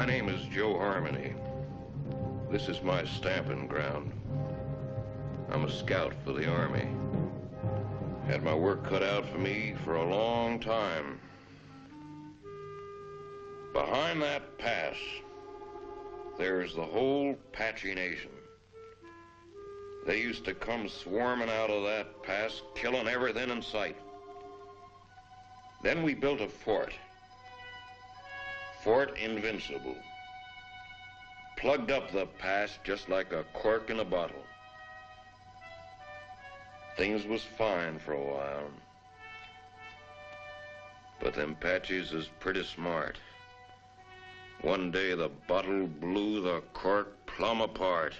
name is Joe Harmony. This is my stamping ground. I'm a scout for the Army. Had my work cut out for me for a long time. Behind that pass, there's the whole Apache Nation. They used to come swarming out of that pass, killing everything in sight. Then we built a fort, Fort Invincible. Plugged up the pass just like a cork in a bottle. Things was fine for a while. But them Apaches is pretty smart. One day the bottle blew the cork plumb apart.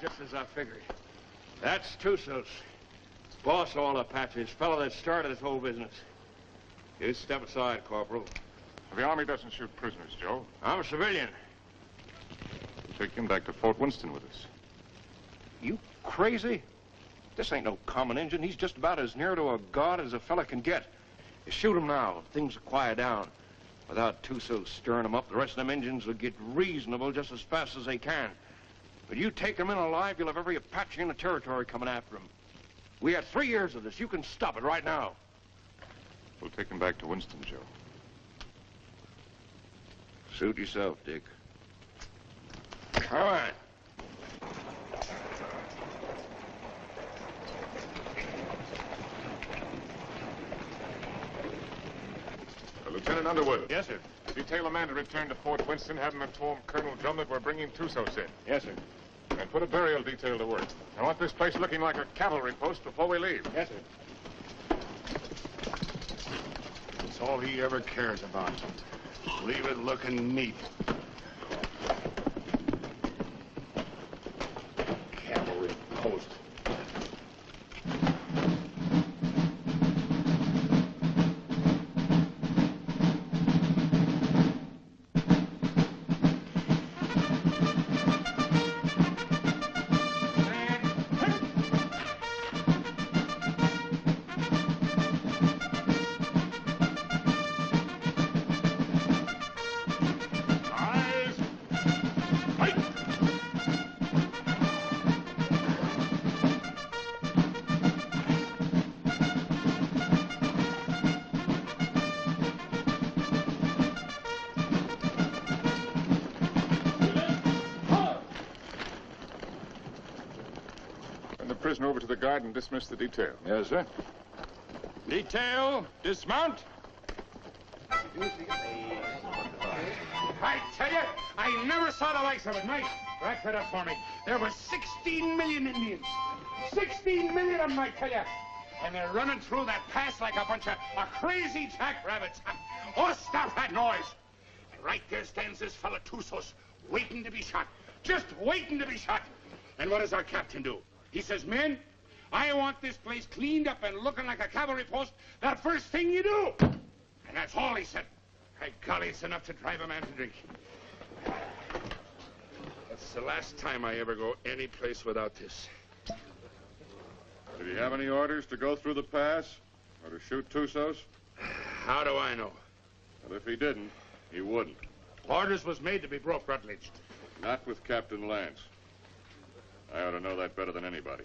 Just as I figured. That's Tussos, boss of all Apaches, fellow that started this whole business. You step aside, Corporal. The Army doesn't shoot prisoners, Joe. I'm a civilian. We'll take him back to Fort Winston with us. You crazy? This ain't no common Injun. He's just about as near to a god as a fella can get. You shoot him now, things will quiet down. Without Tussos stirring them up, the rest of them Injuns will get reasonable just as fast as they can. But you take him in alive, you'll have every Apache in the territory coming after him. We had 3 years of this. You can stop it right now. We'll take him back to Winston, Joe. Suit yourself, Dick. All right. Lieutenant Underwood. Yes, sir. Detail a man to return to Fort Winston, have him inform Colonel Drum that we're bringing Tussos in. Yes, sir. And put a burial detail to work. I want this place looking like a cavalry post before we leave. Yes, sir. That's all he ever cares about. Leave it looking neat. Cavalry post. Over to the guard and dismiss the detail. Yes, sir. Detail, dismount. I tell you, I never saw the likes of it. Mike, wrap that up for me. There was 16 million Indians. 16 million of them, I tell you. And they're running through that pass like a bunch of crazy jackrabbits. Oh, stop that noise. Right there stands this fella Tussos, waiting to be shot. Just waiting to be shot. And what does our captain do? He says, men, I want this place cleaned up and looking like a cavalry post that first thing you do. And that's all he said. By golly, it's enough to drive a man to drink. That's the last time I ever go any place without this. Did he have any orders to go through the pass? Or to shoot Tussos? How do I know? Well, if he didn't, he wouldn't. Orders was made to be broke, Rutledge. Not with Captain Lance. I ought to know that better than anybody.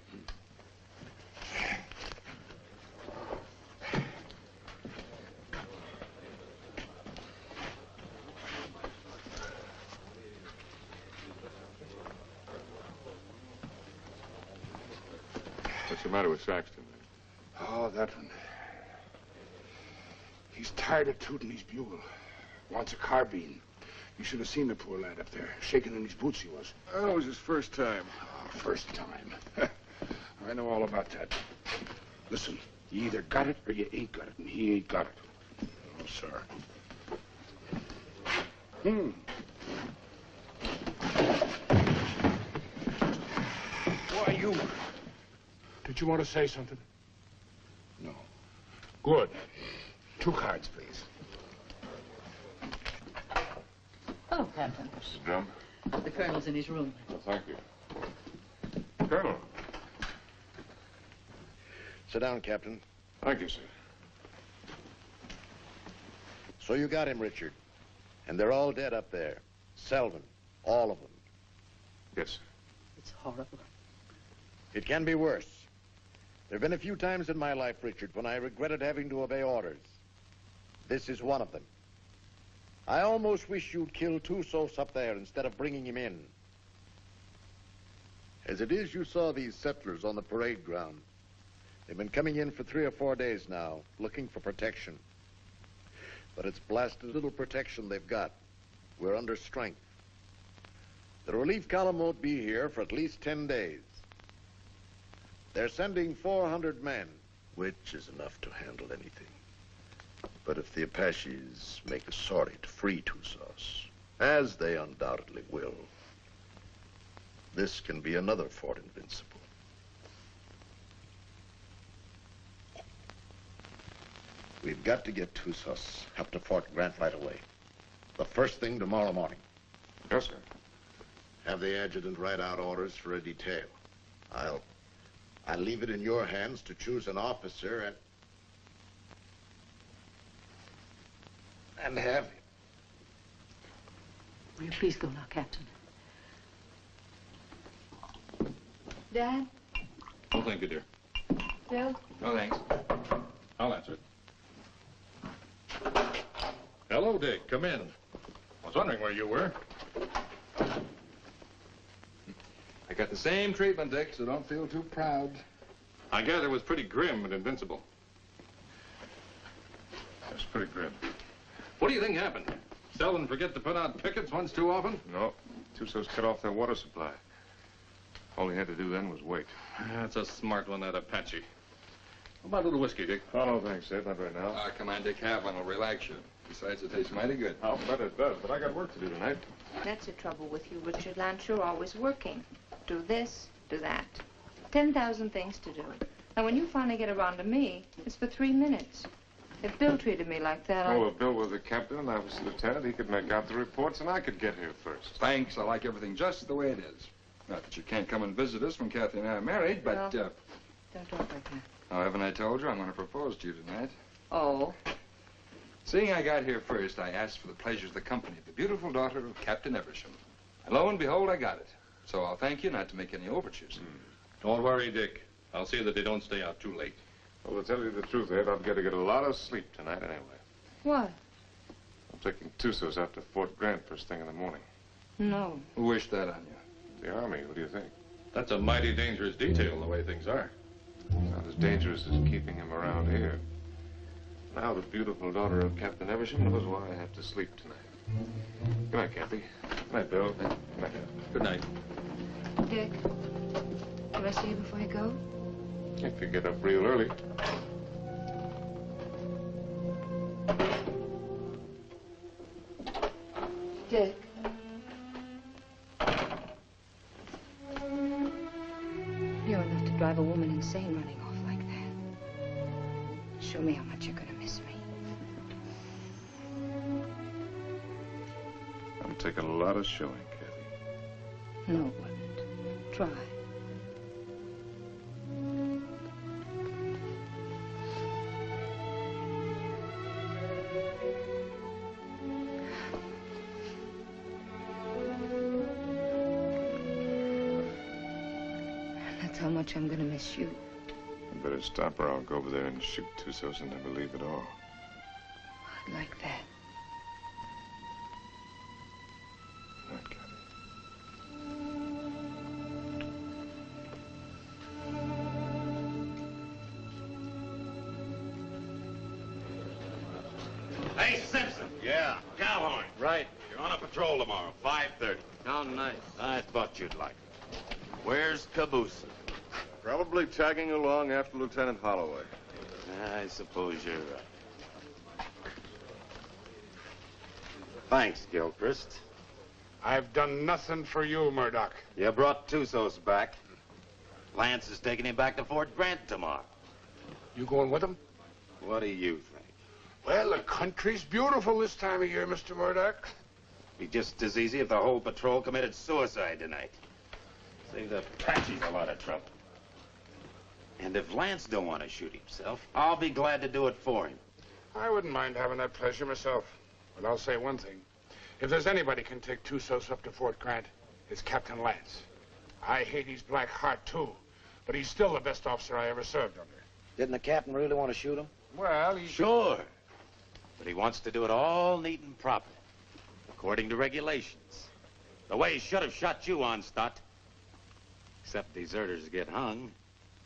What's the matter with Saxton? Oh, that one. He's tired of tooting his bugle. Wants a carbine. You should have seen the poor lad up there. Shaking in his boots he was. Oh, it was his first time. Oh, first time. I know all about that. Listen, you either got it or you ain't got it, and he ain't got it. Oh, sir. Why, you... Did you want to say something? No. Good. 2 cards, please. Hello, Captain. Mr. Drum? The colonel's in his room. Well, thank you. Colonel. Sit down, Captain. Thank you, sir. So you got him, Richard. And they're all dead up there. Selvin, all of them. Yes, sir. It's horrible. It can be worse. There have been a few times in my life, Richard, when I regretted having to obey orders. This is one of them. I almost wish you'd killed Tussos up there instead of bringing him in. As it is, you saw these settlers on the parade ground. They've been coming in for 3 or 4 days now, looking for protection. But it's blasted little protection they've got. We're under strength. The relief column won't be here for at least 10 days. They're sending 400 men, which is enough to handle anything. But if the Apaches make a sortie to free Tussos, as they undoubtedly will, this can be another Fort Invincible. We've got to get Tussos up to Fort Grant right away. The first thing tomorrow morning. Yes, sir. Have the adjutant write out orders for a detail. I'll leave it in your hands to choose an officer and have him. Will you please go now, Captain? Dad? Oh, thank you, dear. Bill? No, thanks. I'll answer it. Hello, Dick. Come in. I was wondering where you were. I got the same treatment, Dick, so don't feel too proud. I gather it was pretty grim and invincible. That's pretty grim. What do you think happened? Selvin forget to put out pickets once too often? No. Tussos cut off their water supply. All he had to do then was wait. That's a smart one, that Apache. How about a little whiskey, Dick? Oh, no, thanks, Ed. Not right now. Come on, Dick. Have one. It'll relax you. Besides, it tastes mighty good. I'll bet it does, but I got work to do tonight. That's the trouble with you, Richard Lance. You're always working. Do this, do that. 10,000 things to do. And when you finally get around to me, it's for 3 minutes. If Bill treated me like that, Oh, if Bill was the captain and I was the lieutenant, he could make out the reports and I could get here first. Thanks. I like everything just the way it is. Not that you can't come and visit us when Kathy and I are married, but, Well, don't talk like that. oh, haven't I told you I'm going to propose to you tonight? Oh? Seeing I got here first, I asked for the pleasure of the company of the beautiful daughter of Captain Eversham. And lo and behold, I got it. So I'll thank you not to make any overtures. Don't worry, Dick. I'll see that they don't stay out too late. Well, to tell you the truth, Ed, I've got to get a lot of sleep tonight anyway. What? I'm taking Tussos out to Fort Grant first thing in the morning. No. Who wished that on you? The Army, what do you think? That's a mighty dangerous detail, the way things are. Not as dangerous as keeping him around here. Now the beautiful daughter of Captain Eversham knows why I have to sleep tonight. Good night, Kathy. Good night, Bill. Good night. Good night. Dick, can I see you before you go? If you get up real early. Dick. You're enough to drive a woman insane running off like that. Show me how much you're gonna miss me. I'm taking a lot of showing, Kathy. No, it wouldn't. Try. how much I'm gonna miss you. You better stop or I'll go over there and shoot Tussos and never leave at all. I'd like that. Good night, Kathy. Hey, Simpson. Yeah. Cowhorn. Right. You're on a patrol tomorrow, 5:30. How nice. I thought you'd like it. Where's Caboose? Probably tagging along after Lieutenant Holloway. I suppose you're right. Thanks, Gilchrist. I've done nothing for you, Murdoch. You brought Tussos back. Lance is taking him back to Fort Grant tomorrow. You going with him? What do you think? Well, the country's beautiful this time of year, Mr. Murdoch. Be just as easy if the whole patrol committed suicide tonight. Save the Apaches a lot of trouble. And if Lance don't want to shoot himself, I'll be glad to do it for him. I wouldn't mind having that pleasure myself. But I'll say one thing. If there's anybody can take Tussos up to Fort Grant, it's Captain Lance. I hate his black heart, too. But he's still the best officer I ever served under. Didn't the captain really want to shoot him? Well, he... Sure. But he wants to do it all neat and proper, according to regulations. The way he should have shot you on, Stott. Except deserters get hung,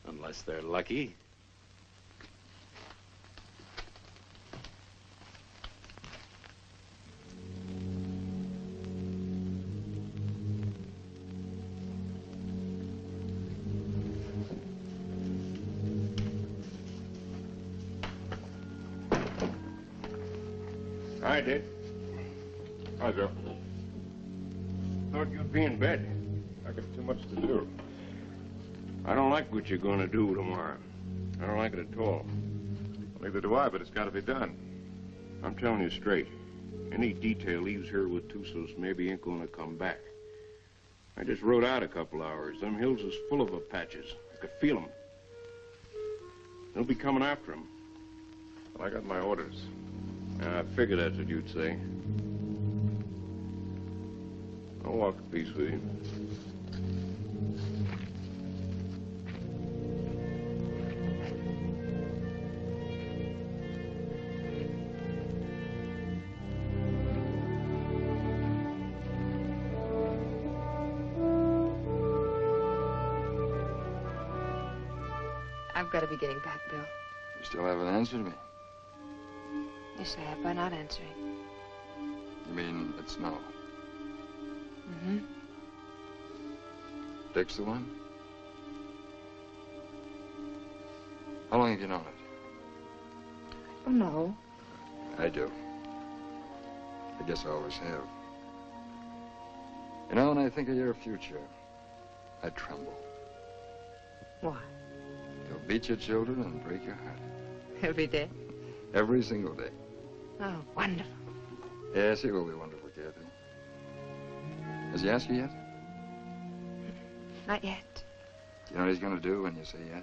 unless they're lucky. Hi, Dick. Hi, Joe. Thought you'd be in bed. I got too much to do. I don't like what you're going to do tomorrow. I don't like it at all. Neither do I, but it's got to be done. I'm telling you straight. Any detail leaves here with Tussos maybe ain't going to come back. I just rode out a couple hours. Them hills is full of Apaches. I could feel them. They'll be coming after him. Well, I got my orders. I figured that's what you'd say. I'll walk a piece with you. I've got to be getting back, Bill. You still haven't answered me. Yes, I have by not answering. You mean it's no? Mm-hmm. Dick's the one? How long have you known it? Oh, no. I do. I guess I always have. You know, when I think of your future, I tremble. Why? You'll beat your children and break your heart. Every day? Every single day. Oh, wonderful. Yes, he will be wonderful, Kathy. Has he asked you yet? Not yet. Do you know what he's going to do when you say yes?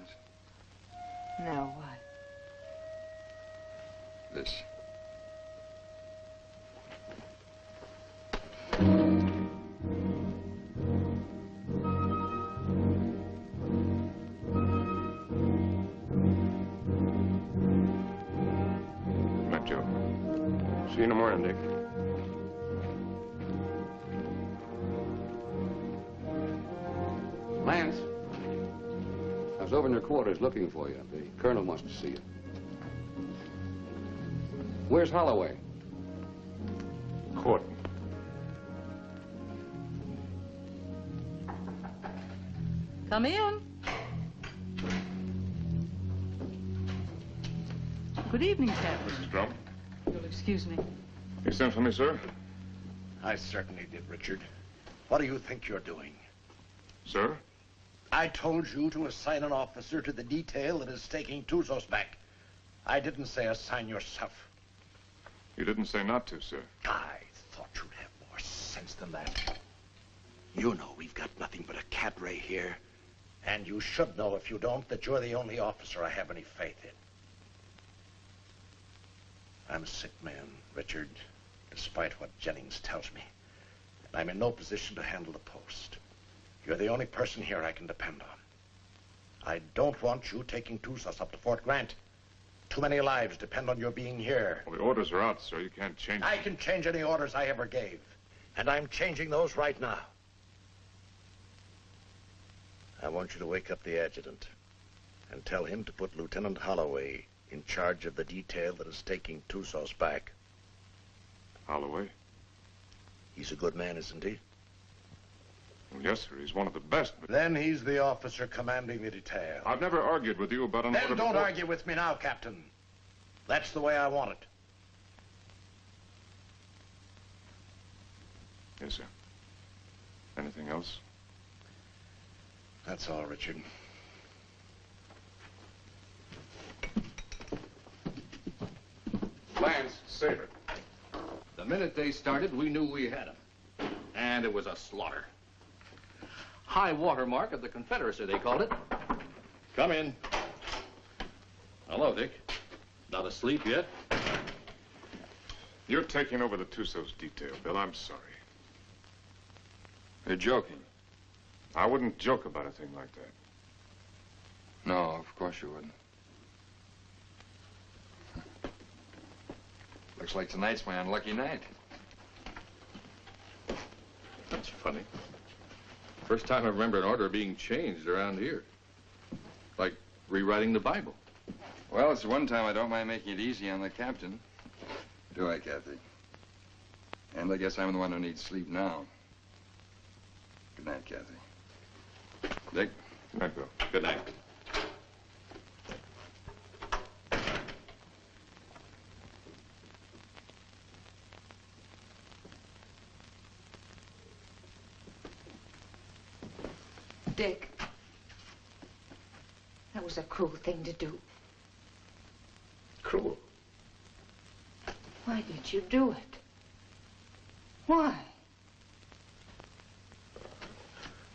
No, what? This. Not Joe. See you in the morning, Dick. Lance, I was over in your quarters looking for you. The colonel wants to see you. Where's Holloway? Court. Come in. Good evening, Captain. Mrs. Drum. You'll excuse me. You sent for me, sir? I certainly did, Richard. What do you think you're doing? Sir? I told you to assign an officer to the detail that is taking Tussos back. I didn't say assign yourself. You didn't say not to, sir. I thought you'd have more sense than that. You know we've got nothing but a cadre here. And you should know, if you don't, that you're the only officer I have any faith in. I'm a sick man, Richard, despite what Jennings tells me. And I'm in no position to handle the post. You're the only person here I can depend on. I don't want you taking Tusas up to Fort Grant. Too many lives depend on your being here. Well, the orders are out, sir. You can't change them. I can change any orders I ever gave. And I'm changing those right now. I want you to wake up the adjutant and tell him to put Lieutenant Holloway in charge of the detail that is taking Tusas back. Holloway? He's a good man, isn't he? Well, yes, sir. He's one of the best, but... Then he's the officer commanding the detail. I've never argued with you about an order Then don't before. argue with me now, Captain. That's the way I want it. Yes, sir. Anything else? That's all, Richard. Lance, save it. The minute they started, we knew we had them. And it was a slaughter. High water mark of the Confederacy, they called it. Come in. Hello, Dick. Not asleep yet? You're taking over the Tusas detail, Bill. I'm sorry. You're joking. I wouldn't joke about a thing like that. No, of course you wouldn't. Looks like tonight's my unlucky night. That's funny. First time I remember an order being changed around here. Like rewriting the Bible. Well, it's one time I don't mind making it easy on the captain. Do I, Kathy? And I guess I'm the one who needs sleep now. Good night, Kathy. Dick? Good night, Bill. Good night. Dick, that was a cruel thing to do. Cruel. Why did you do it? Why?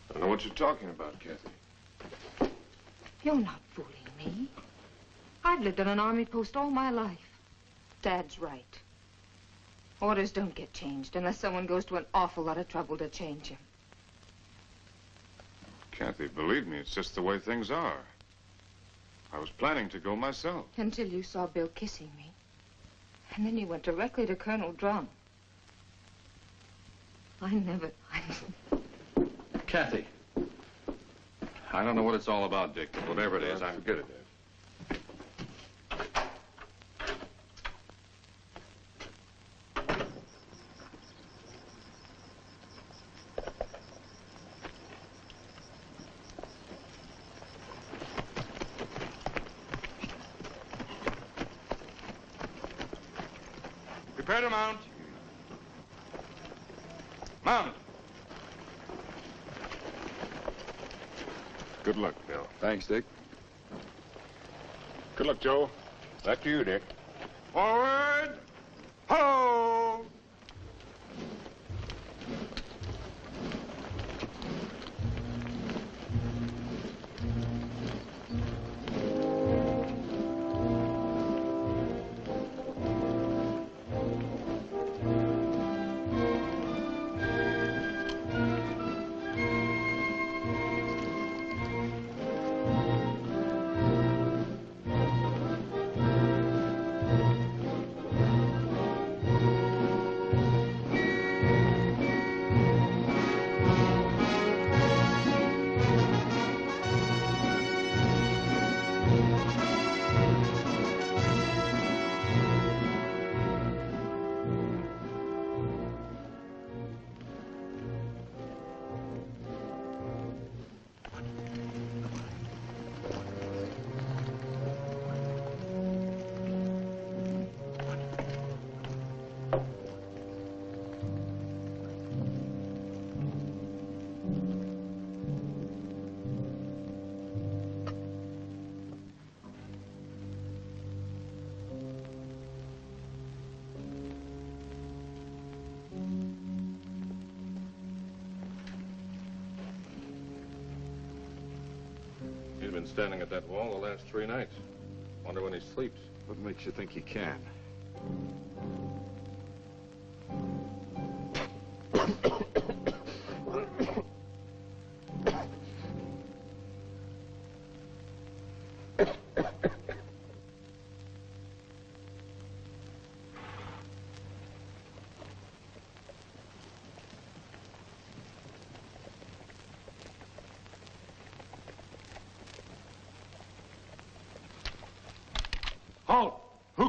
I don't know what you're talking about, Kathy. You're not fooling me. I've lived on an army post all my life. Dad's right. Orders don't get changed unless someone goes to an awful lot of trouble to change them. Kathy, believe me, it's just the way things are. I was planning to go myself. Until you saw Bill kissing me. And then you went directly to Colonel Drum. Kathy. I don't know what it's all about, Dick, but whatever it is, I'm... Forget it, Dad. Prepare to mount. Mount. Good luck, Bill. Thanks, Dick. Good luck, Joe. Back to you, Dick. Forward. Ho! He's been standing at that wall the last 3 nights. Wonder when he sleeps. What makes you think he can?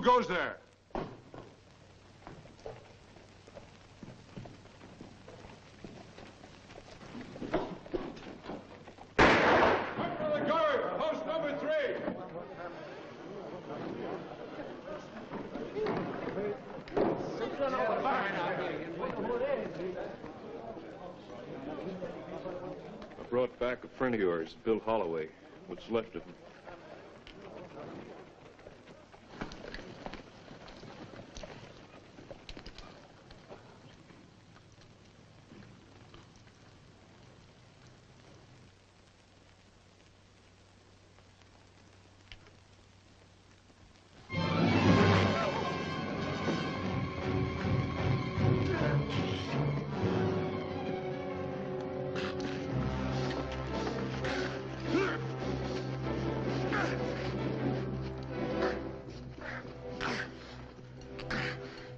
goes there? Up for the guard, post number 3. I brought back a friend of yours, Bill Holloway. What's left of him.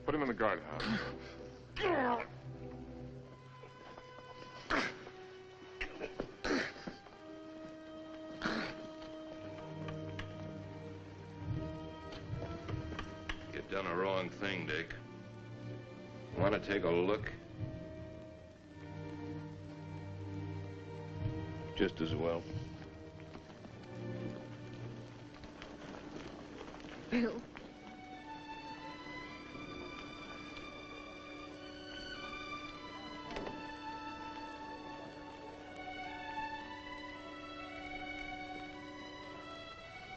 Put him in the guardhouse. You've done a wrong thing, Dick. Want to take a look? Just as well. Bill.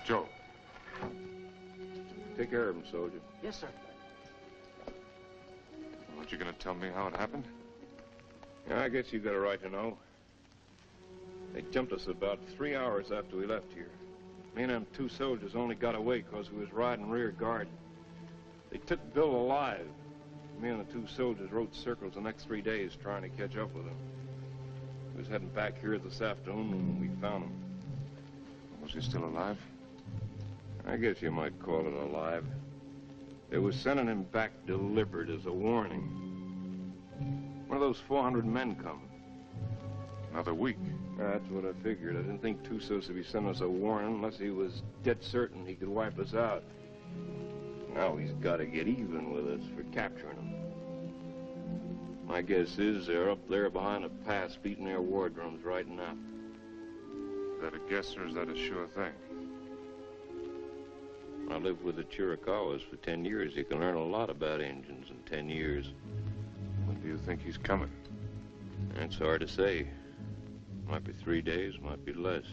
Joe. Take care of him, soldier. Yes, sir. Aren't you going to tell me how it happened? Yeah, I guess you got a right to know. They jumped us about 3 hours after we left here. Me and them 2 soldiers only got away because we was riding rear guard. They took Bill alive. Me and the 2 soldiers rode circles the next 3 days trying to catch up with him. We was heading back here this afternoon when we found him. Was he still alive? I guess you might call it alive. They was sending him back delivered as a warning. One of those 400 men coming. Another week. That's what I figured. I didn't think Tussos would be sending us a warning unless he was dead certain he could wipe us out. Now he's got to get even with us for capturing him. My guess is they're up there behind a pass beating their war drums right now. Is that a guess or is that a sure thing? I lived with the Chiricahuas for 10 years. You can learn a lot about Indians in 10 years. When do you think he's coming? It's hard to say. Might be 3 days, might be less.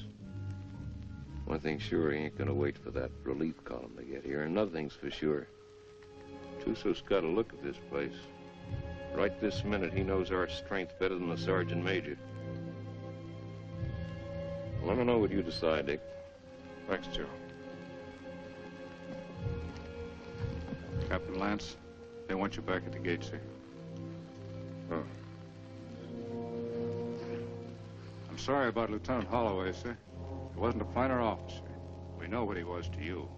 One thing's sure, he ain't gonna wait for that relief column to get here. Another thing's for sure. Tussos got a look at this place. Right this minute, he knows our strength better than the sergeant major. Let me know what you decide, Dick. Thanks, Joe. Captain Lance, they want you back at the gate, sir. Oh. I'm sorry about Lieutenant Holloway, sir. He wasn't a finer officer. We know what he was to you.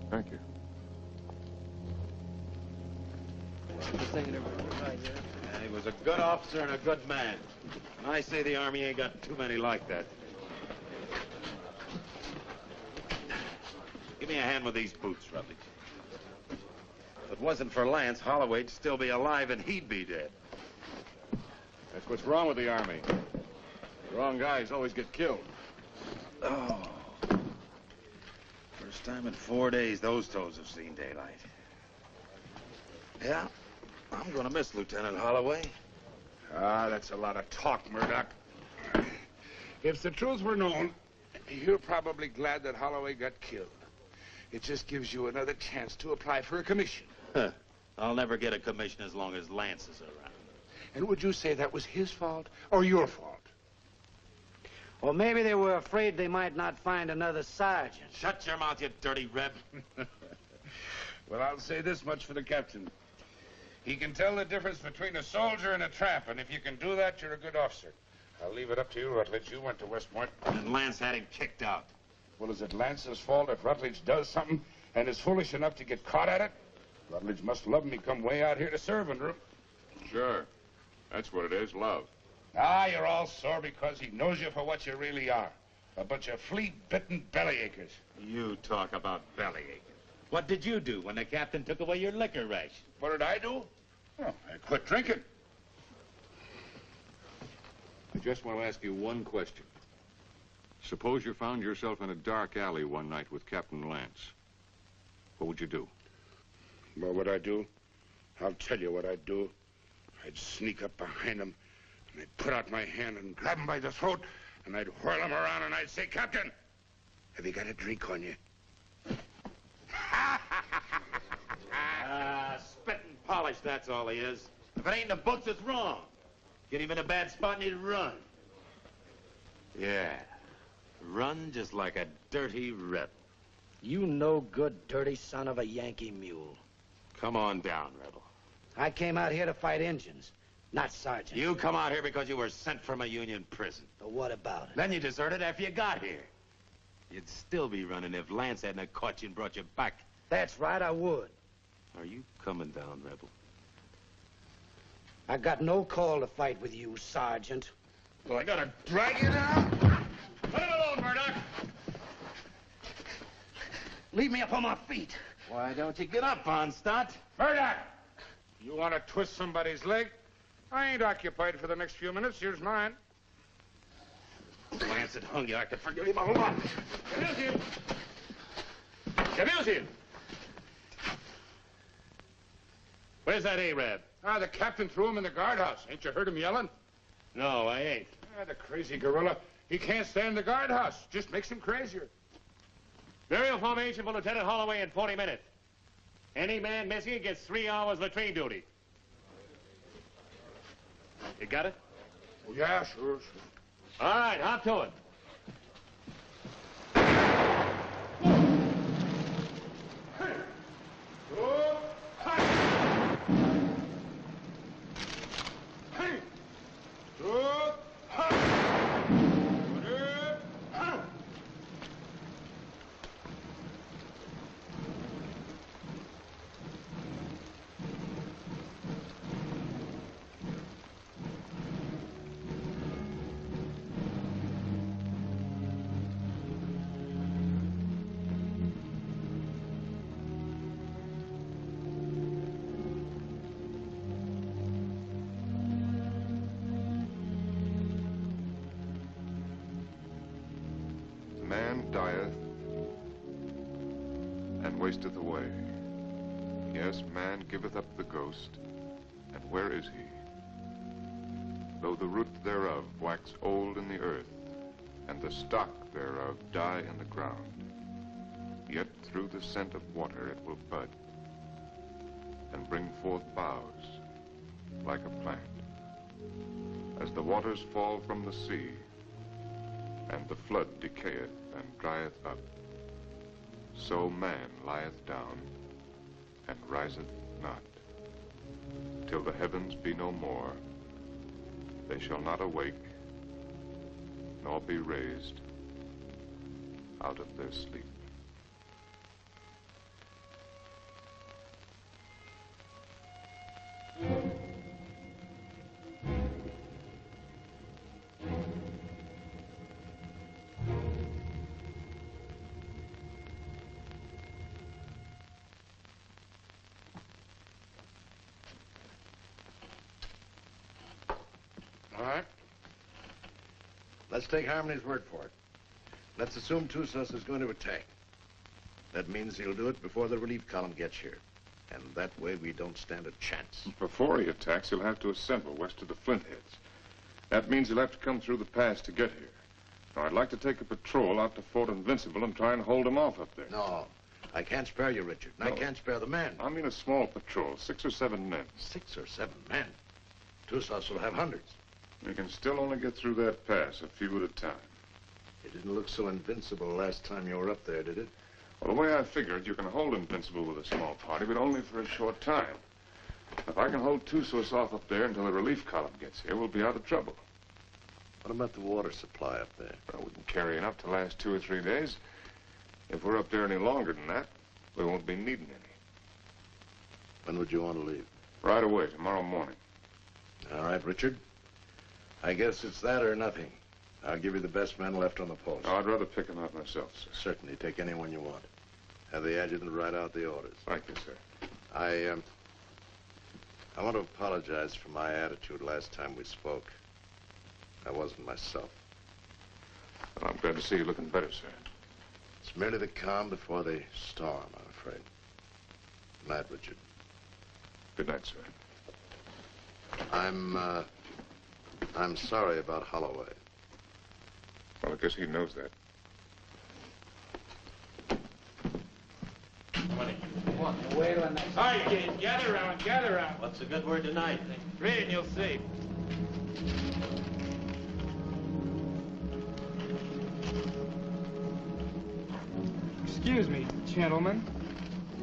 Thank you. Yeah, he was a good officer and a good man. And I say the Army ain't got too many like that. Give me a hand with these boots, Rutledge. If it wasn't for Lance, Holloway'd still be alive and he'd be dead. That's what's wrong with the Army. The wrong guys always get killed. Oh. First time in 4 days those toes have seen daylight. Yeah, I'm gonna miss Lieutenant Holloway. Ah, that's a lot of talk, Murdoch. If the truth were known, you're probably glad that Holloway got killed. It just gives you another chance to apply for a commission. Huh. I'll never get a commission as long as Lance is around. And would you say that was his fault or your fault? Or maybe they were afraid they might not find another sergeant. Shut your mouth, you dirty reb. Well, I'll say this much for the captain. He can tell the difference between a soldier and a tramp, and if you can do that, you're a good officer. I'll leave it up to you, Rutledge. You went to West Point. And Lance had him kicked out. Well, is it Lance's fault if Rutledge does something and is foolish enough to get caught at it? Rutledge must love him. He come way out here to serve under him. Sure. That's what it is, love. Ah, you're all sore because he knows you for what you really are. A bunch of flea-bitten bellyachers. You talk about bellyachers. What did you do when the captain took away your liquor ration? What did I do? Oh, I quit drinking. I just want to ask you one question. Suppose you found yourself in a dark alley one night with Captain Lance. What would you do? What would I do? I'll tell you what I'd do. I'd sneak up behind him, and I'd put out my hand and grab him by the throat, and I'd whirl him around, and I'd say, Captain, have you got a drink on you? Spit and polish, that's all he is. If it ain't in the books, it's wrong. Get him in a bad spot and he'd run. Yeah, run just like a dirty rebel. You no good, dirty son of a Yankee mule. Come on down, rebel. I came out here to fight Injuns, not sergeants. You come out here because you were sent from a Union prison. But what about it? Then you deserted after you got here. You'd still be running if Lance hadn't caught you and brought you back. That's right, I would. Are you coming down, rebel? I got no call to fight with you, Sergeant. Well, I gotta drag you down? Let him alone, Murdoch! Leave me up on my feet. Why don't you get up, Von Stott? Murdoch! You want to twist somebody's leg? I ain't occupied for the next few minutes. Here's mine. Lance had hung you. I could forgive him a lot. Cavilsian! Cavilsian! Where's that Arab? The captain threw him in the guardhouse. Ain't you heard him yelling? No, I ain't. The crazy gorilla. He can't stay in the guardhouse. Just makes him crazier. Burial formation for Lieutenant Holloway in 40 minutes. Any man missing gets 3 hours latrine duty. You got it? Oh, yeah, sure. All right, hop to it. Man dieth and wasteth away. Yes, man giveth up the ghost, and where is he? Though the root thereof wax old in the earth, and the stock thereof die in the ground, yet through the scent of water it will bud, and bring forth boughs like a plant. As the waters fall from the sea, and the flood decayeth and drieth up, so man lieth down and riseth not. Till the heavens be no more, they shall not awake, nor be raised out of their sleep. All right. Let's take Harmony's word for it. Let's assume Tussos is going to attack. That means he'll do it before the relief column gets here. And that way we don't stand a chance. Before he attacks, he'll have to assemble west of the Flintheads. That means he'll have to come through the pass to get here. Now, I'd like to take a patrol out to Fort Invincible and try and hold him off up there. No, I can't spare you, Richard. And I can't spare the men. I mean a small patrol, 6 or 7 men. 6 or 7 men? Tussos will have hundreds. We can still only get through that pass, a few at a time. It didn't look so invincible last time you were up there, did it? Well, the way I figured, you can hold Invincible with a small party, but only for a short time. If I can hold Tussos off up there until the relief column gets here, we'll be out of trouble. What about the water supply up there? Well, we can carry enough to last 2 or 3 days. If we're up there any longer than that, we won't be needing any. When would you want to leave? Right away, tomorrow morning. All right, Richard. I guess it's that or nothing. I'll give you the best men left on the post. Oh, I'd rather pick them out myself, sir. Certainly. Take anyone you want. Have the adjutant write out the orders. Thank you, sir. I want to apologize for my attitude last time we spoke. I wasn't myself. Well, I'm glad to see you looking better, sir. It's merely the calm before the storm, I'm afraid. Good night, Richard. Good night, sir. I'm sorry about Holloway. Well, I guess he knows that. Come on, wait till the next. All right, kids, gather around, gather around. What's the good word tonight? Read and you'll see. Excuse me, gentlemen.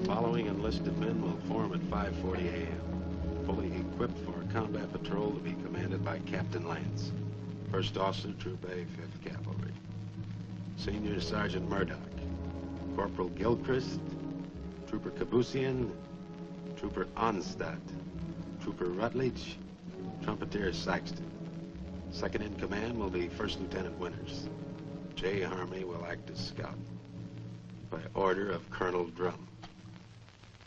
Following enlisted men will form at 5:40 a.m. Fully equipped for a combat patrol to be commanded by Captain Lance, 1st Officer, Troop A, 5th Cavalry. Senior Sergeant Murdoch, Corporal Gilchrist, Trooper Kabusian, Trooper Onstadt, Trooper Rutledge, Trumpeter Saxton. Second in command will be 1st Lieutenant Winters. J. Harmony will act as scout. By order of Colonel Drum.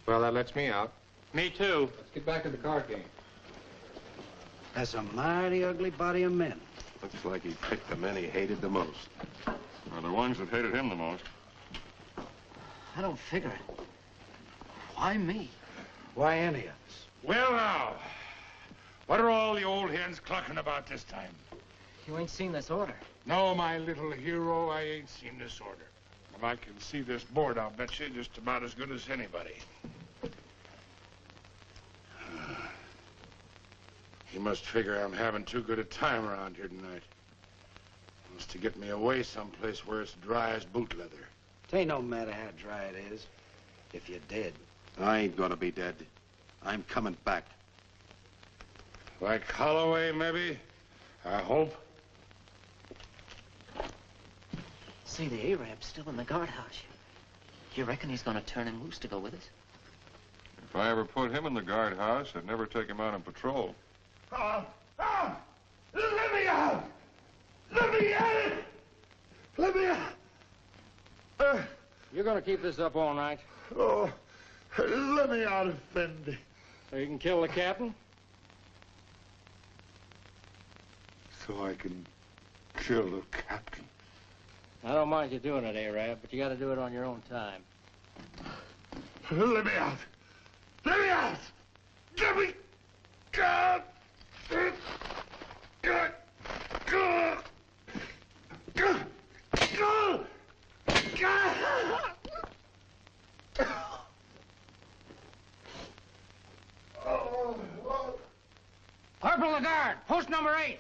Well, that lets me out. Me too. Let's get back to the card game. That's a mighty ugly body of men. Looks like he picked the men he hated the most. Well, the ones that hated him the most. I don't figure it. Why me? Why any of us? Well, now, what are all the old hens clucking about this time? You ain't seen this order. No, my little hero, I ain't seen this order. But I can see this board, I'll bet you, just about as good as anybody. He must figure I'm having too good a time around here tonight. Wants to get me away someplace where it's dry as boot leather. It ain't no matter how dry it is. If you're dead. I ain't gonna be dead. I'm coming back. Like Holloway, maybe? I hope. See, the Arab's still in the guardhouse. You reckon he's gonna turn him loose to go with us? If I ever put him in the guardhouse, I'd never take him out on patrol. Let me out! Let me out! Let me out! You're gonna keep this up all night? Oh, let me out, Effendi. So you can kill the captain? So I can kill the captain. I don't mind you doing it, Arab, but you gotta do it on your own time. Let me out! Let me out! Let me out! Corporal Lagarde, post number 8.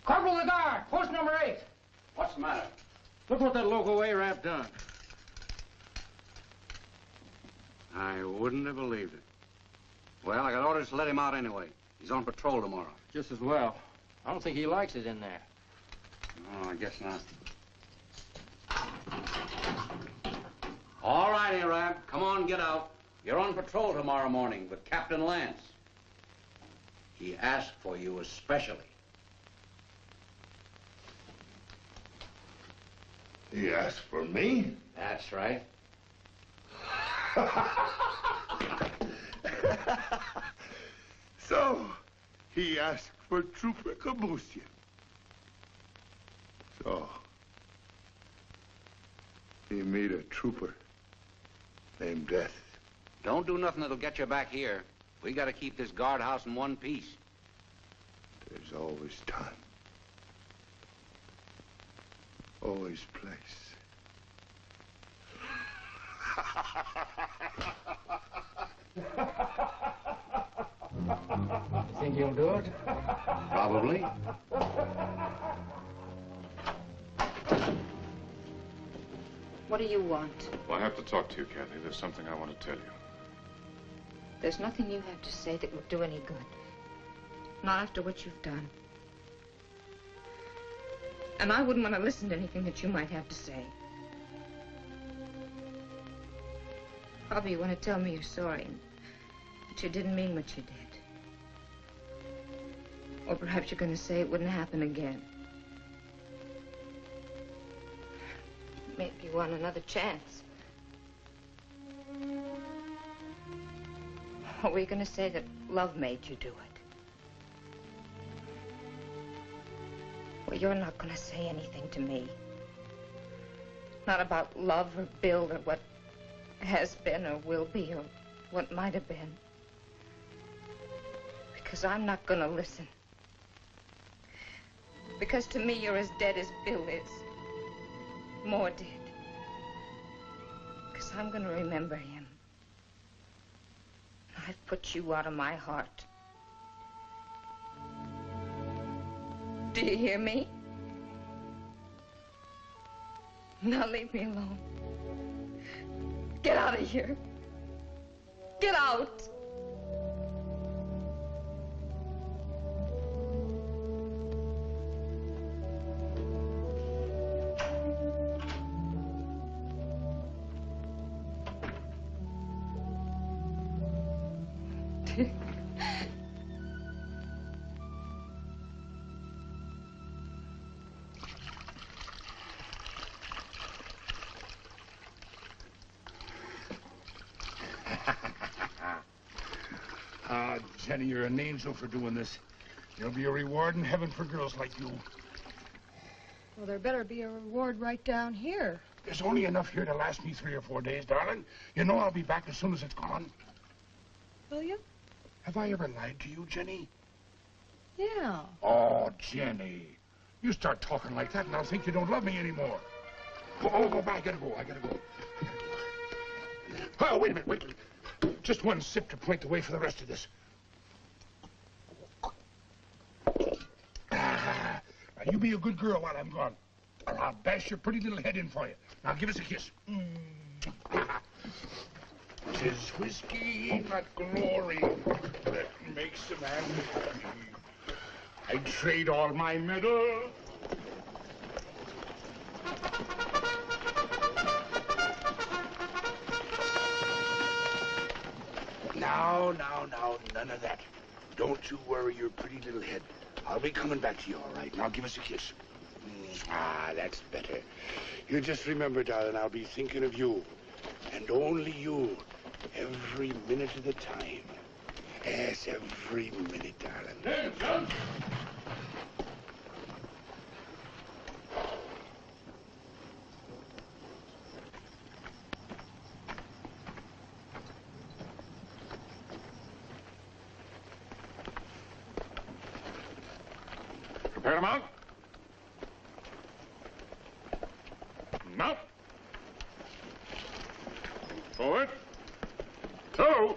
Corporal Lagarde, post number 8. What's the matter? Look what that local Arab done. I wouldn't have believed it. Well, I got orders to let him out anyway. He's on patrol tomorrow. Just as well. I don't think he likes it in there. Oh, I guess not. All right, Arab. Come on, get out. You're on patrol tomorrow morning with Captain Lance. He asked for you especially. He asked for me? That's right. So, he asked for Trooper Kabusian. So, he made a trooper named Death. Don't do nothing that'll get you back here. We got to keep this guardhouse in one piece. There's always time. Always place. Think you'll do it? Probably. What do you want? Well, I have to talk to you, Kathy. There's something I want to tell you. There's nothing you have to say that would do any good. Not after what you've done. And I wouldn't want to listen to anything that you might have to say. Probably you want to tell me you're sorry and that you didn't mean what you did. Or perhaps you're going to say it wouldn't happen again. Maybe you want another chance. Or were you going to say that love made you do it? Well, you're not going to say anything to me. Not about love or Bill or what has been or will be or what might have been. Because I'm not going to listen. Because to me, you're as dead as Bill is. More dead. Because I'm going to remember him. I've put you out of my heart. Do you hear me? Now leave me alone. Get out of here. Get out. Jenny, you're an angel for doing this. There'll be a reward in heaven for girls like you. Well, there better be a reward right down here. There's only enough here to last me 3 or 4 days, darling. You know I'll be back as soon as it's gone. Will you? Have I ever lied to you, Jenny? Yeah. Oh, Jenny. You start talking like that and I'll think you don't love me anymore. Oh, I gotta go. Oh, wait a minute. Just one sip to point the way for the rest of this. Now, you be a good girl while I'm gone, or I'll bash your pretty little head in for you. Now, give us a kiss. 'Tis whiskey, not glory, that makes a man happy. I'd trade all my medal. Now, none of that. Don't you worry your pretty little head. I'll be coming back to you, all right? Now give us a kiss. That's better. You just remember, darling, I'll be thinking of you. And only you. Every minute of the time. Yes, every minute, darling. Hey, son. Prepare to mount. Mount. Forward. Two.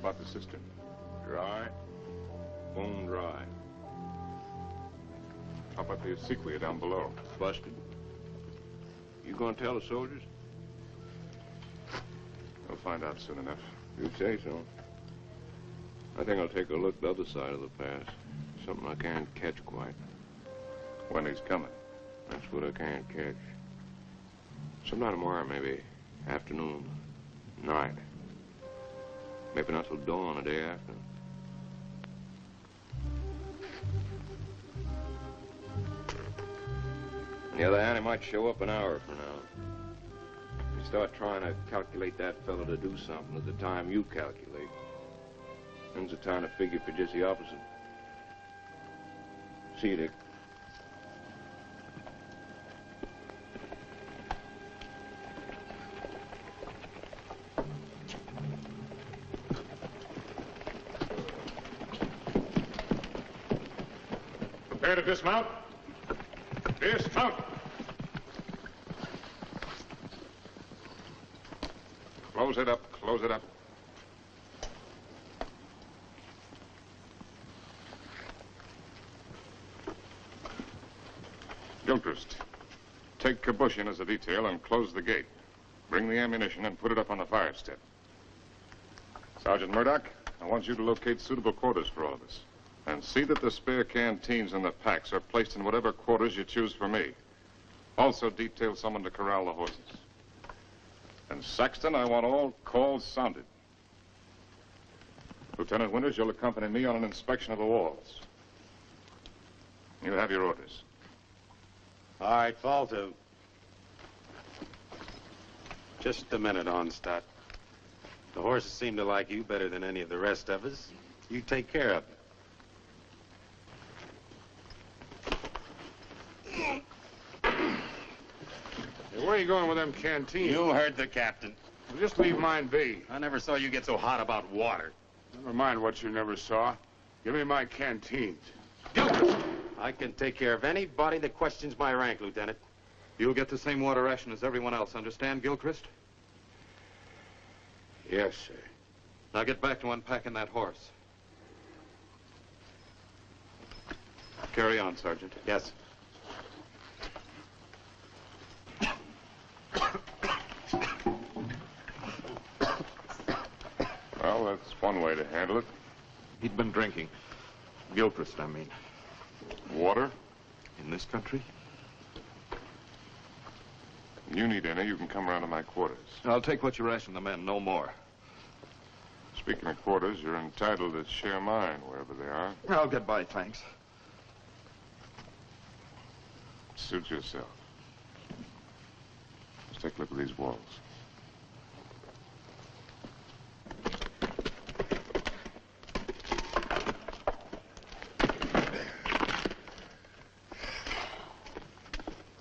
about the cistern? Dry. Bone dry. How about the acequia down below? Busted. You gonna tell the soldiers? We'll find out soon enough. You say so. I think I'll take a look the other side of the pass. Something I can't catch quite. When he's coming? That's what I can't catch. Sometime tomorrow, maybe. Afternoon. Night. Maybe not till dawn the day after. On the other hand, he might show up an hour from now. You start trying to calculate that fellow to do something at the time you calculate. Then's the time to figure for just the opposite. See you, Dick. Prepare to dismount. Dismount. Close it up. Close it up. Gilchrist, take Kabush in as a detail and close the gate. Bring the ammunition and put it up on the fire step. Sergeant Murdoch, I want you to locate suitable quarters for all of us. And see that the spare canteens and the packs are placed in whatever quarters you choose for me. Also detail someone to corral the horses. And Saxton, I want all calls sounded. Lieutenant Winters, you'll accompany me on an inspection of the walls. You have your orders. All right, fall to. Just a minute, Onstadt. The horses seem to like you better than any of the rest of us. You take care of them. Hey, where are you going with them canteens? You heard the captain. Well, just leave mine be. I never saw you get so hot about water. Never mind what you never saw. Give me my canteens. I can take care of anybody that questions my rank, Lieutenant. You'll get the same water ration as everyone else, understand, Gilchrist? Yes, sir. Now get back to unpacking that horse. Carry on, Sergeant. Yes. Well, that's one way to handle it. He'd been drinking. Gilchrist, I mean. Water? In this country? You need any, you can come around to my quarters. I'll take what you ration the men, no more. Speaking of quarters, you're entitled to share mine wherever they are. I'll get by, thanks. Suit yourself. Let's take a look at these walls.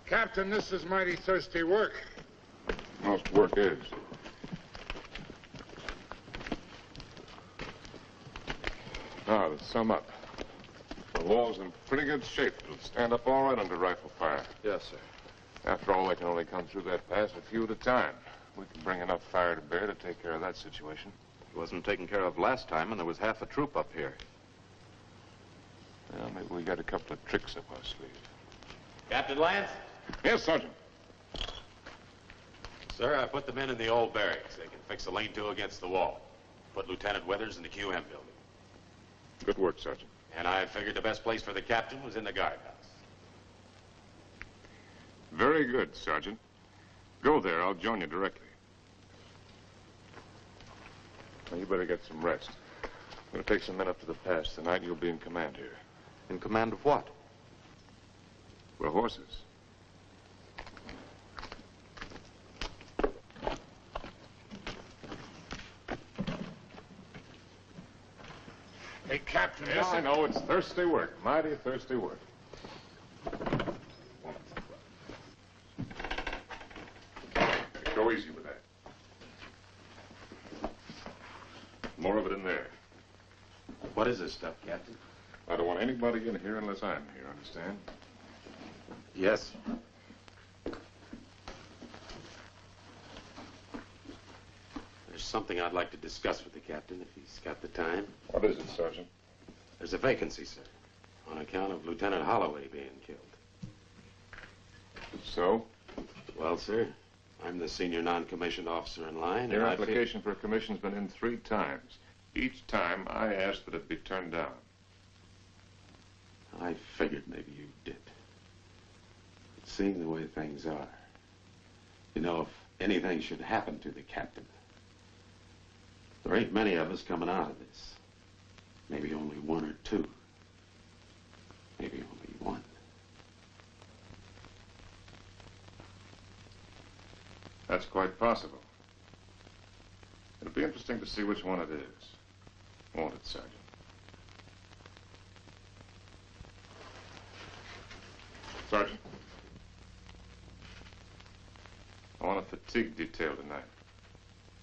Captain, this is mighty thirsty work. Most work is. Now, to sum up. The wall's in pretty good shape. It'll stand up all right under rifle fire. Yes, sir. After all, they can only come through that pass a few at a time. We can bring enough fire to bear to take care of that situation. It wasn't taken care of last time, and there was half a troop up here. Well, maybe we got a couple of tricks up our sleeve. Captain Lance? Yes, Sergeant. Sir, I put the men in the old barracks. They can fix a lean-to against the wall. Put Lieutenant Withers in the QM building. Good work, Sergeant. And I figured the best place for the captain was in the guardhouse. Very good, Sergeant. Go there. I'll join you directly. Now, you better get some rest. I'm going to take some men up to the pass tonight. You'll be in command here. In command of what? We're horses. Hey, Captain, Yes, I know. It's thirsty work. Mighty thirsty work. Go easy with that. More of it in there. What is this stuff, Captain? I don't want anybody in here unless I'm here, understand? Yes. There's something I'd like to discuss with the captain, if he's got the time. What is it, Sergeant? There's a vacancy, sir, on account of Lieutenant Holloway being killed. So? Well, sir, I'm the senior non-commissioned officer in line. Your application for a commission's been in 3 times. Each time I asked that it be turned down. I figured maybe you did. But seeing the way things are, you know, if anything should happen to the captain, there ain't many of us coming out of this. Maybe only 1 or 2. Maybe only 1. That's quite possible. It'll be interesting to see which one it is. Won't it, Sergeant? Sergeant. I want a fatigue detail tonight.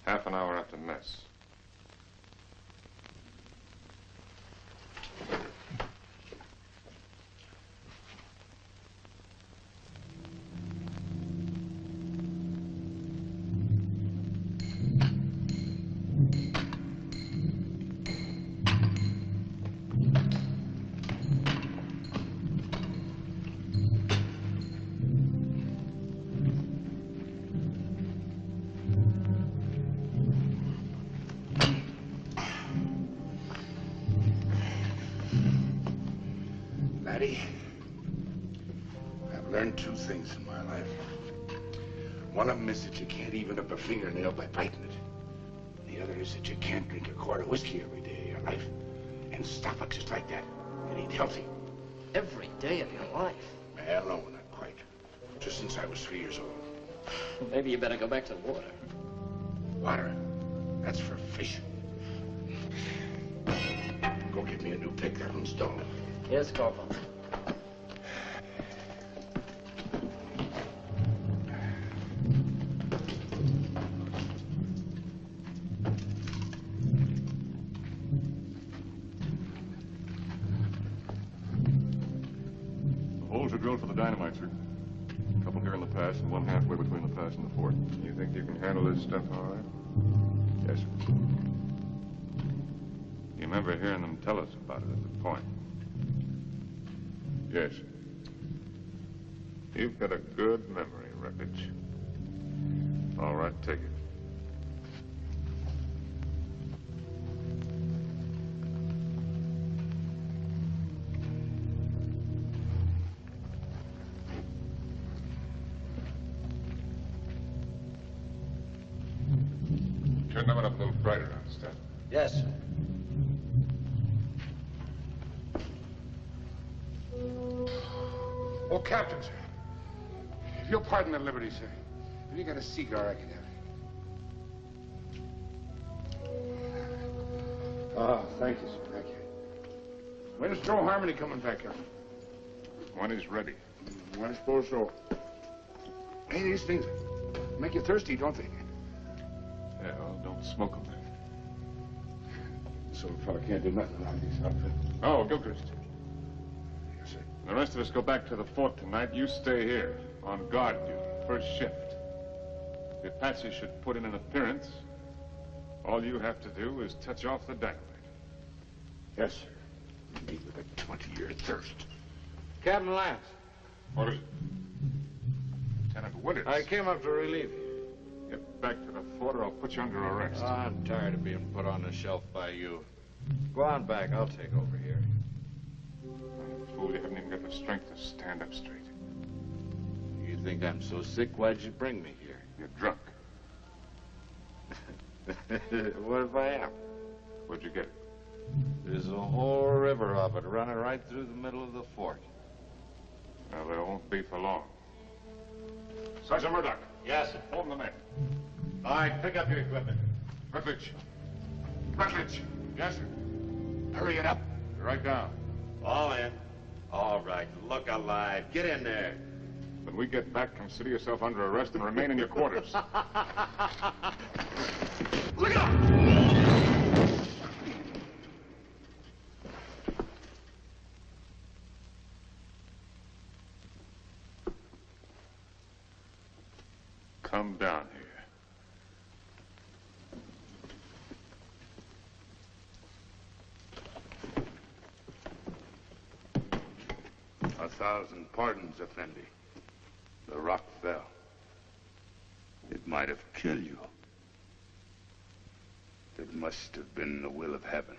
Half an hour after mess. Laddie, I've learned 2 things in my life. One of them is that you can't even up a fingernail by biting it. The other is that you can't drink a quart of whiskey every day of your life and stop it just like that and eat healthy. Every day of your life? Well, no, not quite. Just since I was 3 years old. Maybe you better go back to the water. Water? That's for fish. Go get me a new pick. That one's dull. Yes, Corporal. The holes are drilled for the dynamite, sir. A couple here in the pass and one halfway between the pass and the fort. You think you can handle this stuff all right? Yes, sir. You remember hearing them tell us about it at the point? Yes. You've got a good memory, Wreckage. All right, take it. Turn that one up a little brighter, understand? Yes, sir. Oh, Captain, sir. If you'll pardon the liberty, sir. Have you got a cigar I can have? Oh, thank you, sir. Thank you. When's Joe Harmony coming back up? When he's ready. I suppose so. Hey, these things make you thirsty, don't they? Yeah, well, don't smoke them then. So a fellow can't do nothing around these outfits. Oh, Gilchrist. Yes, sir. The rest of us go back to the fort tonight. You stay here, on guard duty, first shift. If the Apache should put in an appearance, all you have to do is touch off the dynamite. Yes, sir. Me with a 20-year thirst. Captain Lance. What is it? Lieutenant Winters. I came up to relieve you. Get back to the fort or I'll put you under arrest. I'm tired of being put on the shelf by you. Go on back. I'll take over here. Fool, you haven't even got the strength to stand up straight. You think I'm so sick? Why'd you bring me here? You're drunk. What if I am? Where'd you get it? There's a whole river of it running right through the middle of the fort. Well, there won't be for long. Sergeant Murdoch. Yes, sir. Hold the men. All right, pick up your equipment. Rutledge. Rutledge. Yes, sir. Hurry it up. Right down. All in. All right, look alive. Get in there. When we get back, consider yourself under arrest and remain in your quarters. Look out! Come down here. 1,000 pardons, Effendi. The rock fell. It might have killed you. It must have been the will of heaven.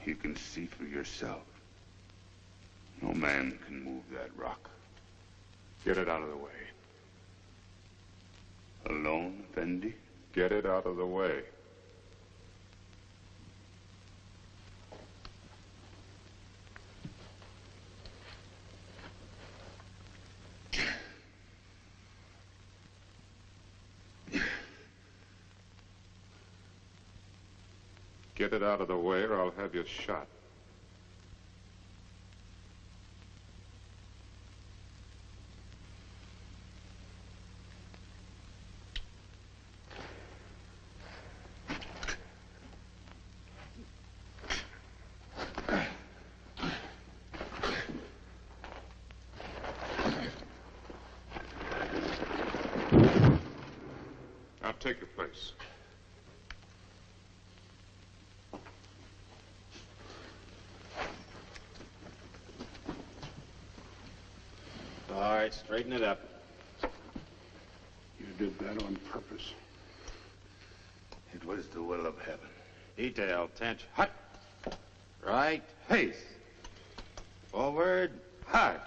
You can see for yourself. No man can move that rock. Get it out of the way. Alone, Effendi? Get it out of the way. Get it out of the way or I'll have you shot. Now take your place. All right, straighten it up. You did that on purpose. It was the will of heaven. Detail, tension. Hut. Right, face. Forward, hard.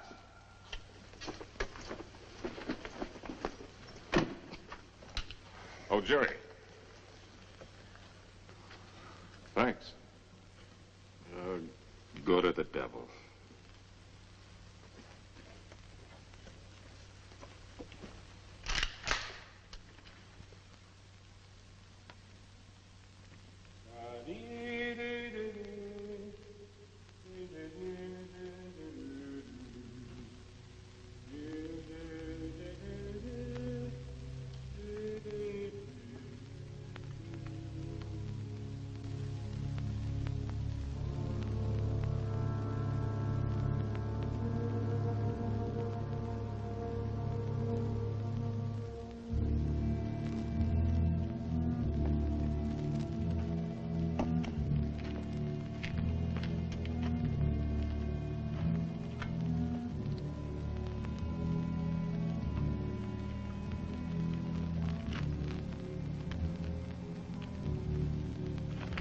Oh, Jerry. Thanks. Go to the devil.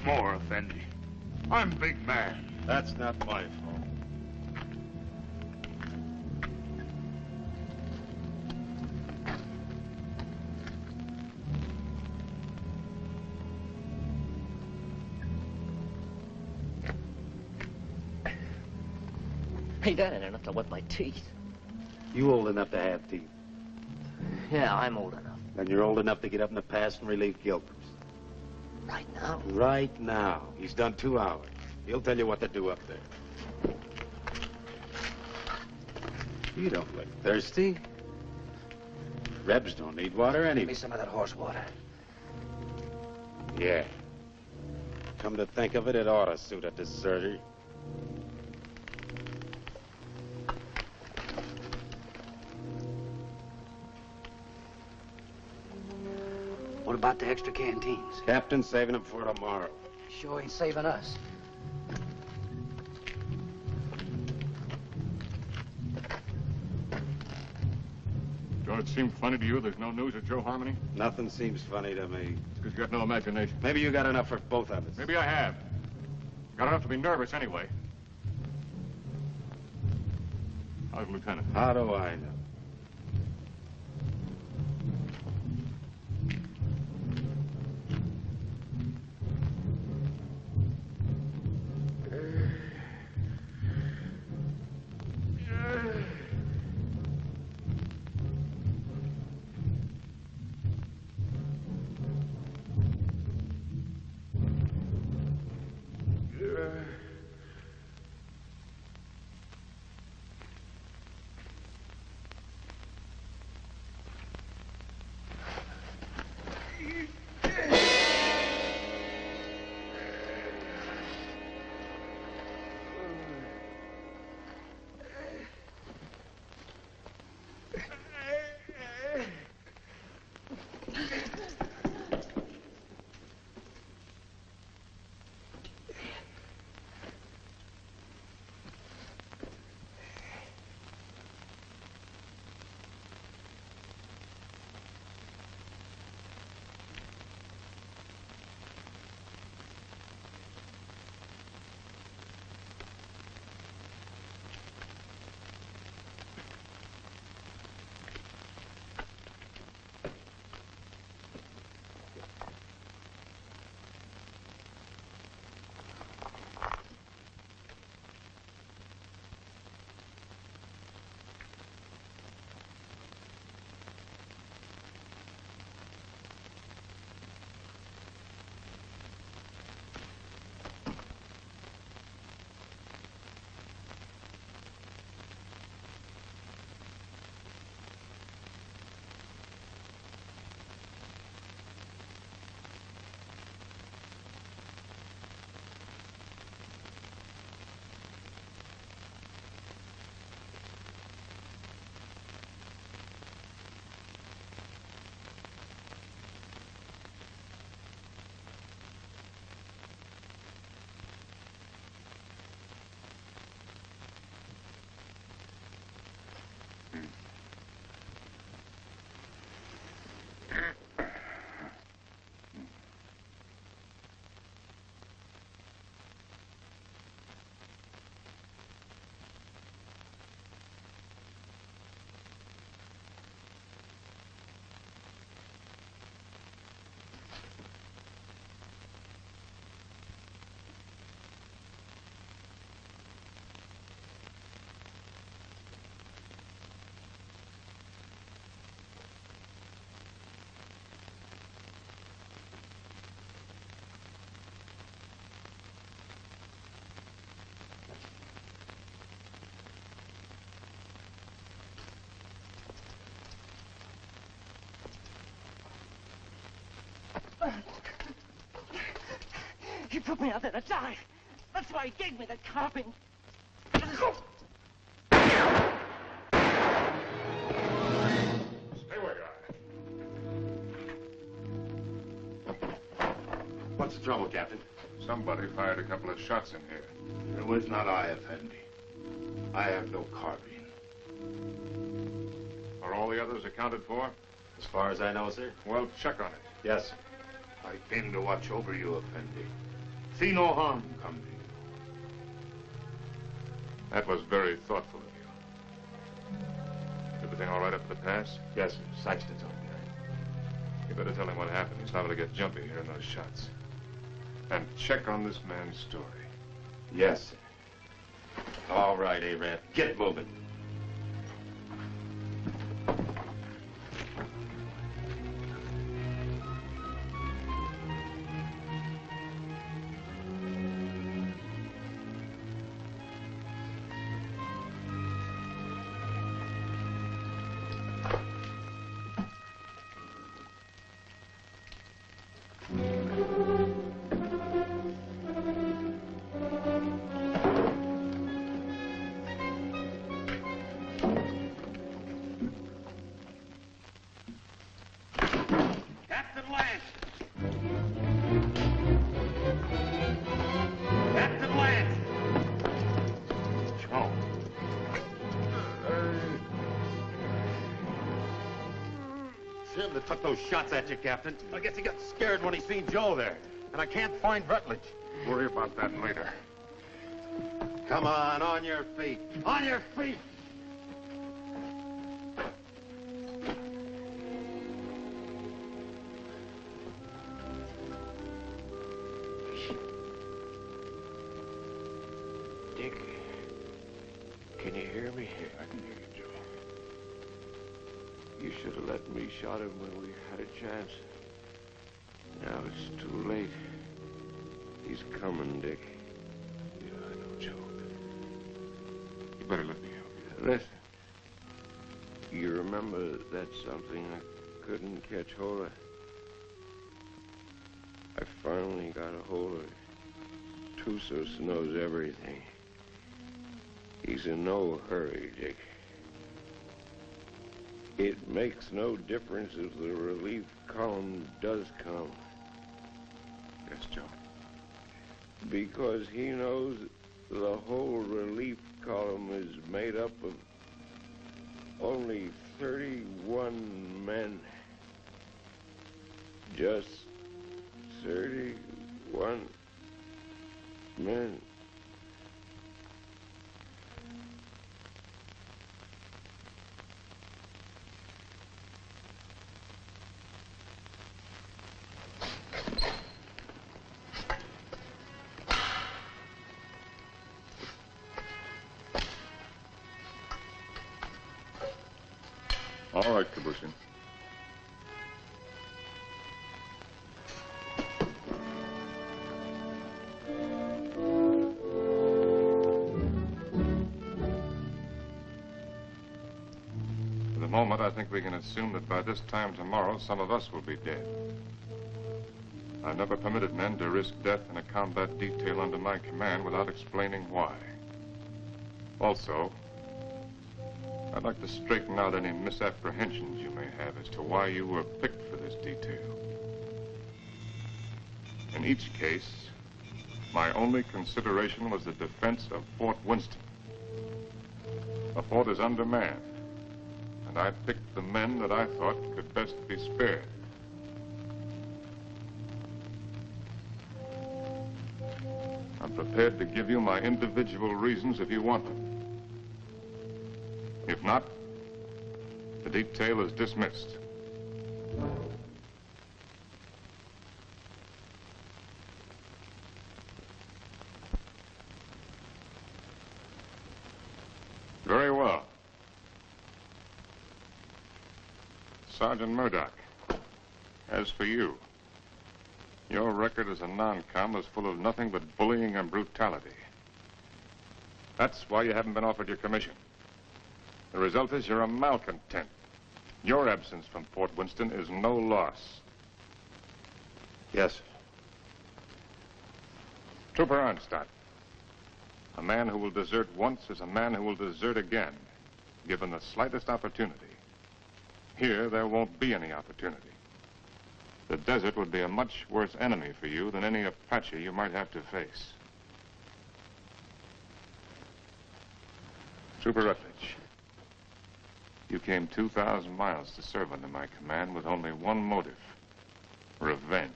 More, Effendi. I'm big man. That's not my fault. Hey, that ain't enough to wet my teeth. You old enough to have teeth. Yeah, I'm old enough. Then you're old enough to get up in the past and relieve Gilchrist. Right now? Right now. He's done 2 hours. He'll tell you what to do up there. You don't look thirsty. Rebs don't need water anyway. Give me some of that horse water. Yeah. Come to think of it, it ought to suit a deserter. What about the extra canteens? Captain's saving them for tomorrow. Sure ain't saving us. Don't it seem funny to you there's no news of Joe Harmony? Nothing seems funny to me. It's because you got no imagination. Maybe you got enough for both of us. Maybe I have. Got enough to be nervous anyway. How's the lieutenant? How do I know? He put me out there to die. That's why he gave me the carving. Stay where you are. What's the trouble, Captain? Somebody fired a couple of shots in here. It was not I, Effendi. I have no carbine. Are all the others accounted for? As far as I know, sir. Well, check on it. Yes. I came to watch over you, Effendi. See no harm come to you. That was very thoughtful of you. Everything all right up at the pass? Yes, sir. Sexton's on there. You better tell him what happened. He's liable to get jumpy hearing those shots. And check on this man's story. Yes, sir. All right, Arab. Get moving. That took those shots at you, Captain. I guess he got scared when he seen Joe there. And I can't find Rutledge. Worry about that later. Come on your feet. On your feet! Dick, can you hear me? I can hear you, Joe. You should have let me shot him when we had a chance. Now it's too late. He's coming, Dick. Yeah, I know, Joe. You better let me help you. Listen. You remember that something I couldn't catch hold of? I finally got a hold of it. Tussos knows everything. He's in no hurry, Dick. It makes no difference if the relief column does come. Yes, Joe. Because he knows the whole relief column is made up of only 31 men. Just 31 men. All right, Kabushin. For the moment, I think we can assume that by this time tomorrow, some of us will be dead. I've never permitted men to risk death in a combat detail under my command without explaining why. Also, I'd like to straighten out any misapprehensions you may have as to why you were picked for this detail. In each case, my only consideration was the defense of Fort Winston. The fort is undermanned, and I picked the men that I thought could best be spared. I'm prepared to give you my individual reasons if you want them. If not, the detail is dismissed. Very well. Sergeant Murdoch, as for you, your record as a non-com is full of nothing but bullying and brutality. That's why you haven't been offered your commission. The result is you're a malcontent. Your absence from Fort Winston is no loss. Yes, sir. Trooper Arnstadt. A man who will desert once is a man who will desert again, given the slightest opportunity. Here, there won't be any opportunity. The desert would be a much worse enemy for you than any Apache you might have to face. Trooper Rutledge, you came 2,000 miles to serve under my command with only one motive: revenge.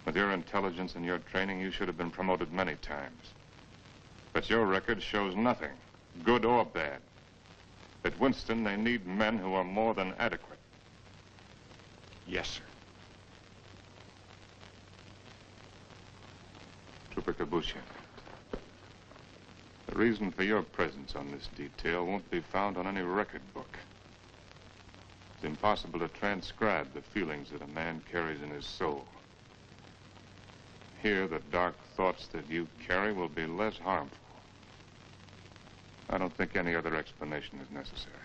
With your intelligence and your training, you should have been promoted many times. But your record shows nothing, good or bad. At Winston, they need men who are more than adequate. Yes, sir. Trooper Kabushin, the reason for your presence on this detail won't be found on any record book. It's impossible to transcribe the feelings that a man carries in his soul. Here, the dark thoughts that you carry will be less harmful. I don't think any other explanation is necessary.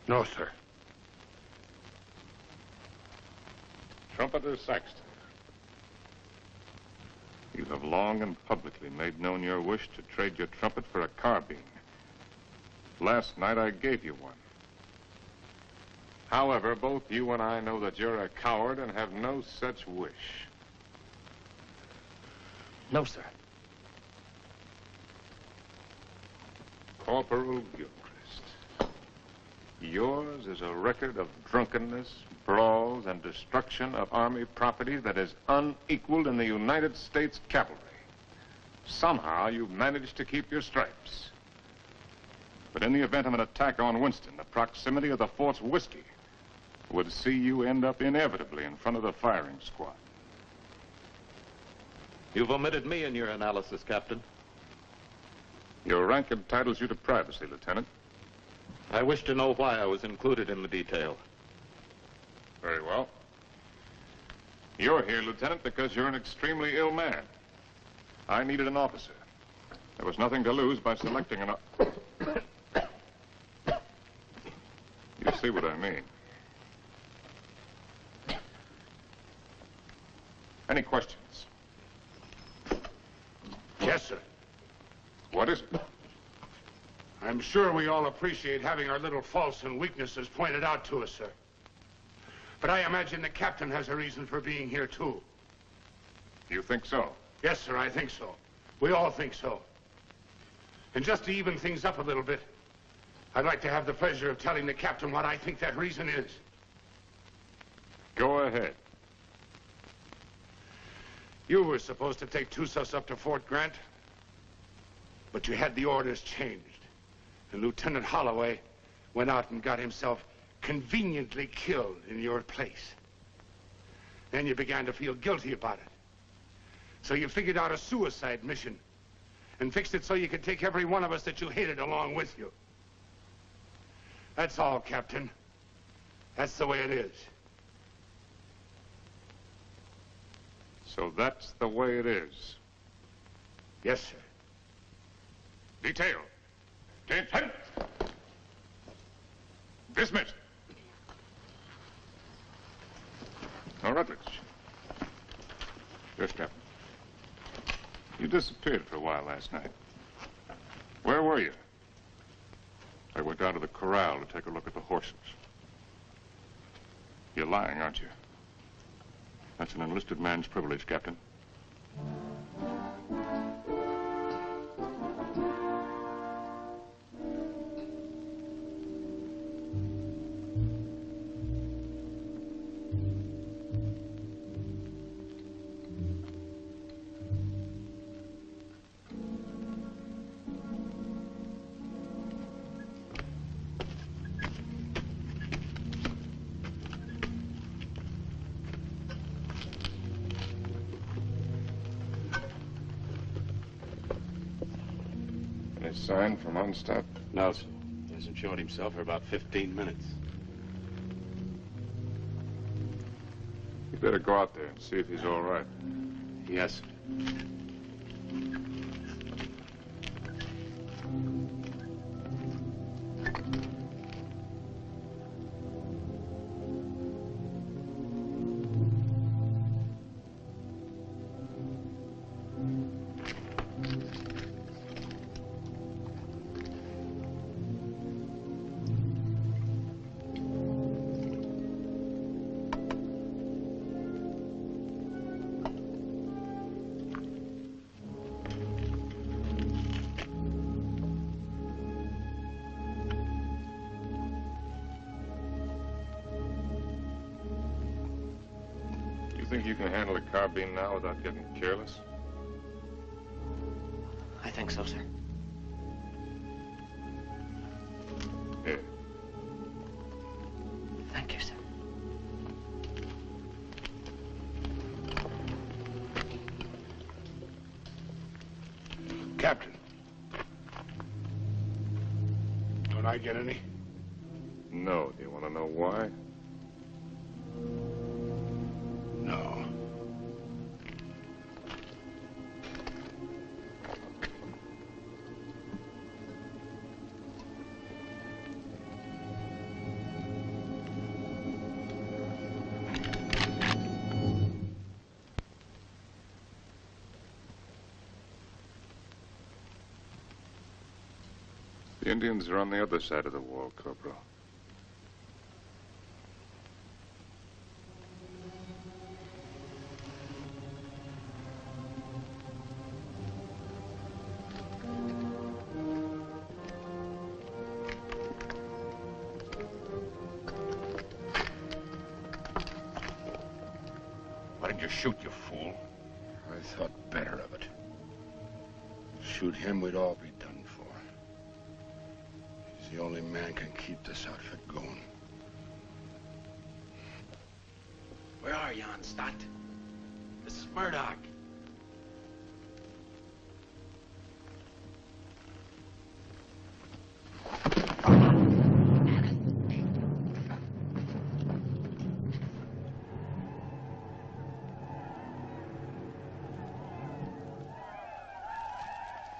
No, sir. Trumpeter Saxton, you have long and publicly made known your wish to trade your trumpet for a carbine. Last night, I gave you one. However, both you and I know that you're a coward and have no such wish. No, sir. Corporal Gilchrist, yours is a record of drunkenness, brawls, and destruction of Army property that is unequaled in the United States Cavalry. Somehow, you've managed to keep your stripes. But in the event of an attack on Winston, the proximity of the fort's whiskey would see you end up inevitably in front of the firing squad. You've omitted me in your analysis, Captain. Your rank entitles you to privacy, Lieutenant. I wish to know why I was included in the detail. Very well. You're here, Lieutenant, because you're an extremely ill man. I needed an officer. There was nothing to lose by selecting an... You see what I mean. Any questions? Yes, sir. What is it? I'm sure we all appreciate having our little faults and weaknesses pointed out to us, sir. But I imagine the captain has a reason for being here, too. You think so? Yes, sir, I think so. We all think so. And just to even things up a little bit, I'd like to have the pleasure of telling the captain what I think that reason is. Go ahead. You were supposed to take Tussos up to Fort Grant, but you had the orders changed. And Lieutenant Holloway went out and got himself conveniently killed in your place. Then you began to feel guilty about it. So you figured out a suicide mission and fixed it so you could take every one of us that you hated along with you. That's all, Captain. That's the way it is. So that's the way it is. Yes, sir. Detail. Detail. Dismissed. Now, Rutledge. Yes, Captain. You disappeared for a while last night. Where were you? I went down to the corral to take a look at the horses. You're lying, aren't you? That's an enlisted man's privilege, Captain. Any sign from Arnstadt? No, sir. He hasn't shown himself for about 15 minutes. You better go out there and see if he's all right. Yes, sir. think you can handle a carbine now without getting careless? I think so, sir. Here. Thank you, sir. Captain. Don't I get any? No. Do you want to know why? No. The Indians are on the other side of the wall, Corporal. Why didn't you shoot, you fool? I thought better of it. Shoot him, we'd all be done for. He's the only man can keep this outfit going. Where are you, Stott? This is Murdoch.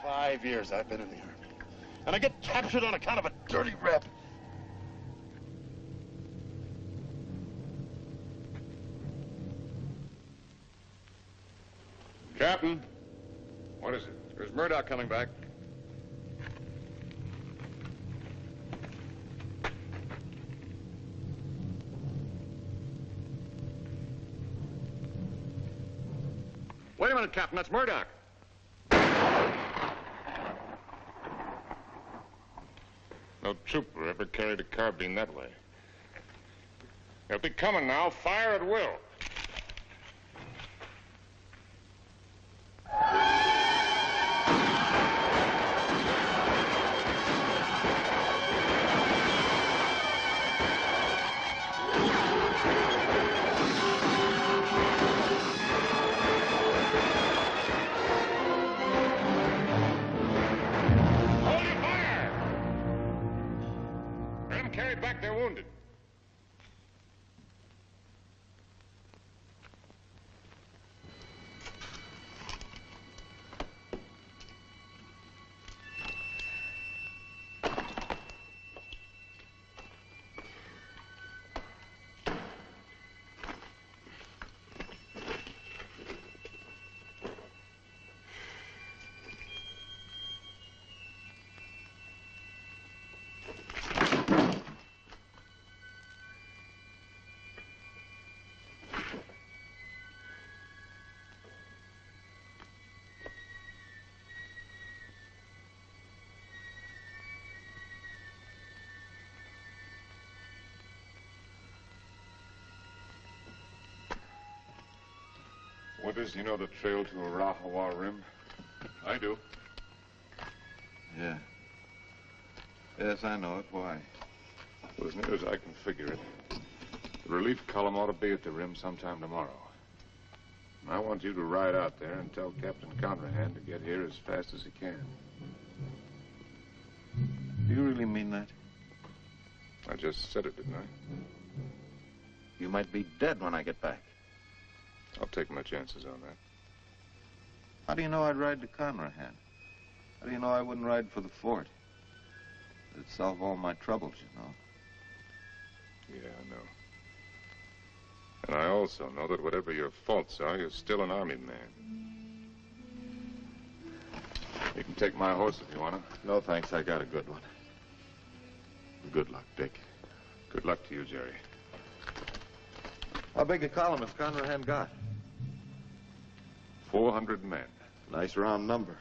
"5 years I've been in the Army. And I get captured on account of a dirty rep. Captain, what is it? Is Murdoch coming back? Wait a minute, Captain. That's Murdoch. No trooper ever carried a carbine that way. They'll be coming now. Fire at will. Carried back their wounded. Withers, you know the trail to Arahawa Rim? I do. Yeah. Yes, I know it. Why? Well, as near as I can figure it, the relief column ought to be at the rim sometime tomorrow. And I want you to ride out there and tell Captain Conrahan to get here as fast as he can. Do you really mean that? I just said it, didn't I? You might be dead when I get back. I'll take my chances on that. How do you know I'd ride to Conrahan? How do you know I wouldn't ride for the fort? It'd solve all my troubles, you know. Yeah, I know. And I also know that whatever your faults are, you're still an Army man. You can take my horse if you want to. No, thanks. I got a good one. Good luck, Dick. Good luck to you, Jerry. How big a column has Conrahan got? 400 men. Nice round number.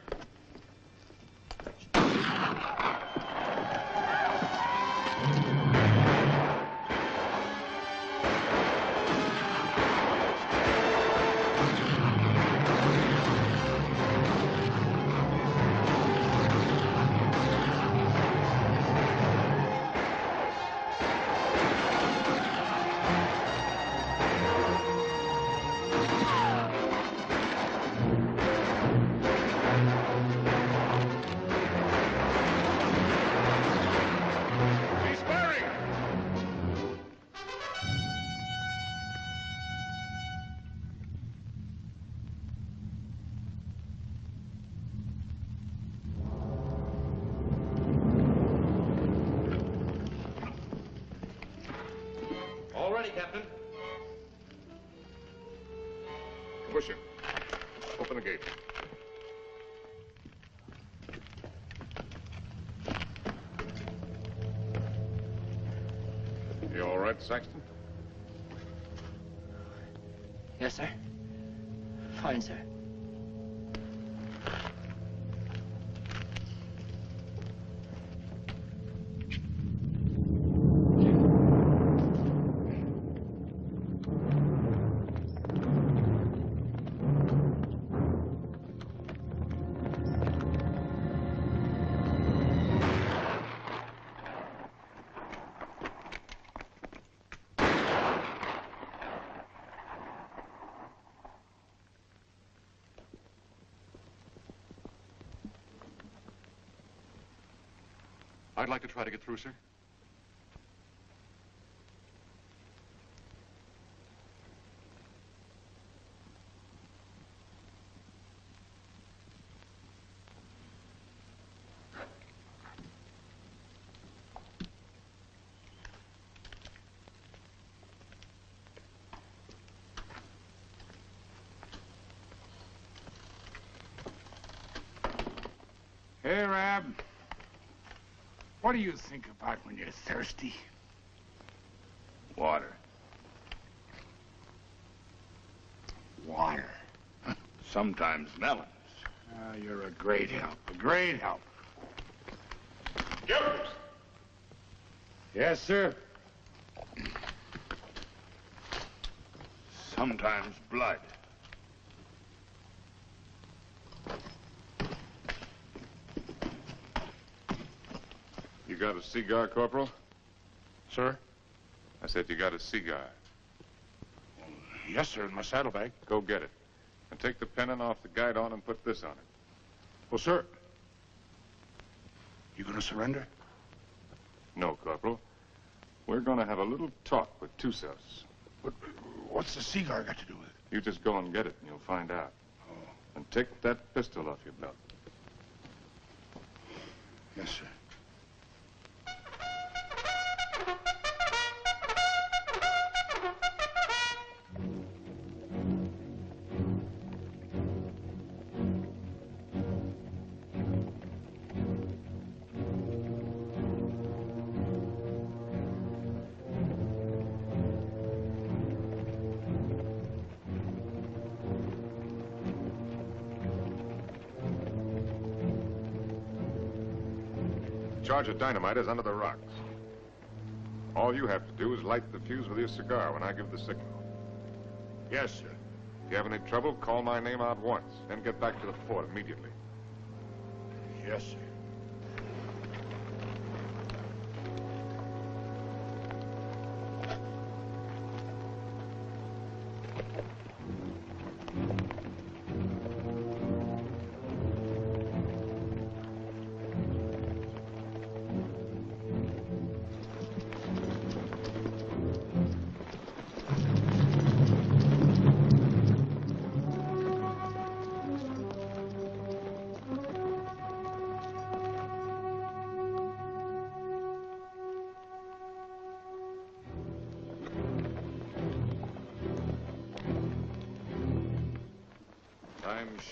Captain. Pusher, open the gate. You all right, Saxton? Yes, sir. Fine, sir. I'd like to try to get through, sir. Hey, Rab. What do you think about when you're thirsty? Water. Water. Sometimes melons. You're a great help. A great help. Givers! Yes, sir. Sometimes blood. You got a cigar, Corporal? Sir? I said you got a cigar. Yes, sir, in my saddlebag. Go get it. And take the pennant off the guidon and put this on it. Well, sir, you gonna surrender? No, Corporal. We're gonna have a little talk with Tussos. What's the cigar got to do with it? You just go and get it and you'll find out. Oh. And take that pistol off your belt. Yes, sir. Charge of dynamite is under the rocks. All you have to do is light the fuse with your cigar when I give the signal. Yes, sir. If you have any trouble, call my name out once, then get back to the fort immediately. Yes, sir.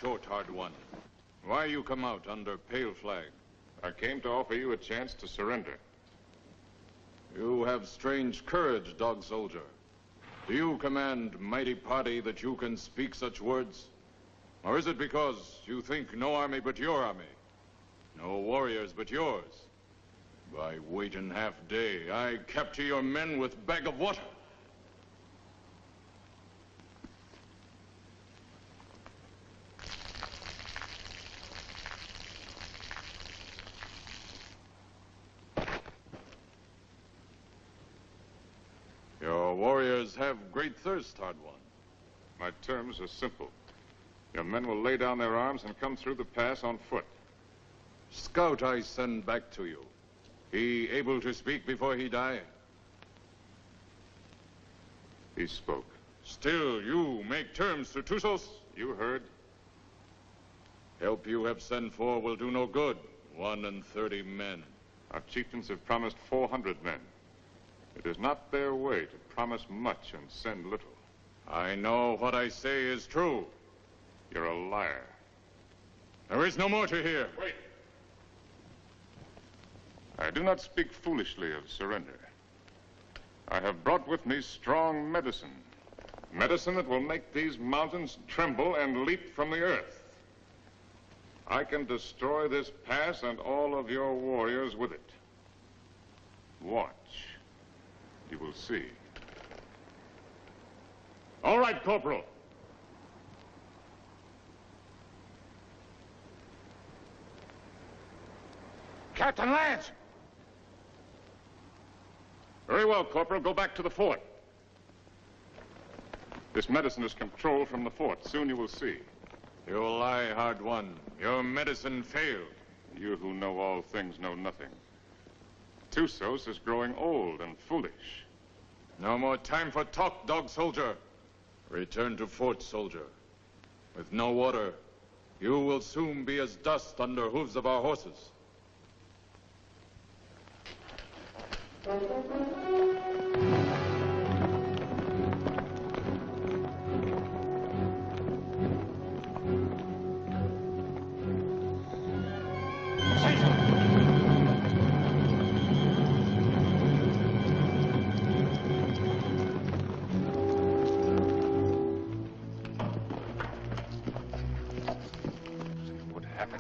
Short, hard one. Why you come out under pale flag? I came to offer you a chance to surrender. You have strange courage, dog soldier. Do you command mighty party that you can speak such words? Or is it because you think no army but your army? No warriors but yours? By waiting half day, I capture your men with bag of water. Your warriors have great thirst, hard one. My terms are simple. Your men will lay down their arms and come through the pass on foot. Scout I send back to you. He able to speak before he die? He spoke. Still, you make terms to Tussos? You heard. Help you have sent for will do no good. 31 men. Our chieftains have promised 400 men. It is not their way to promise much and send little. I know what I say is true. You're a liar. There is no more to hear. Wait. I do not speak foolishly of surrender. I have brought with me strong medicine. Medicine that will make these mountains tremble and leap from the earth. I can destroy this pass and all of your warriors with it. Watch. You will see. All right, Corporal. Captain Lance! Very well, Corporal. Go back to the fort. This medicine is controlled from the fort. Soon you will see. You lie, hard one. Your medicine failed. You who know all things know nothing. Tussos is growing old and foolish. No more time for talk, dog soldier. Return to fort, soldier. With no water, you will soon be as dust under hooves of our horses.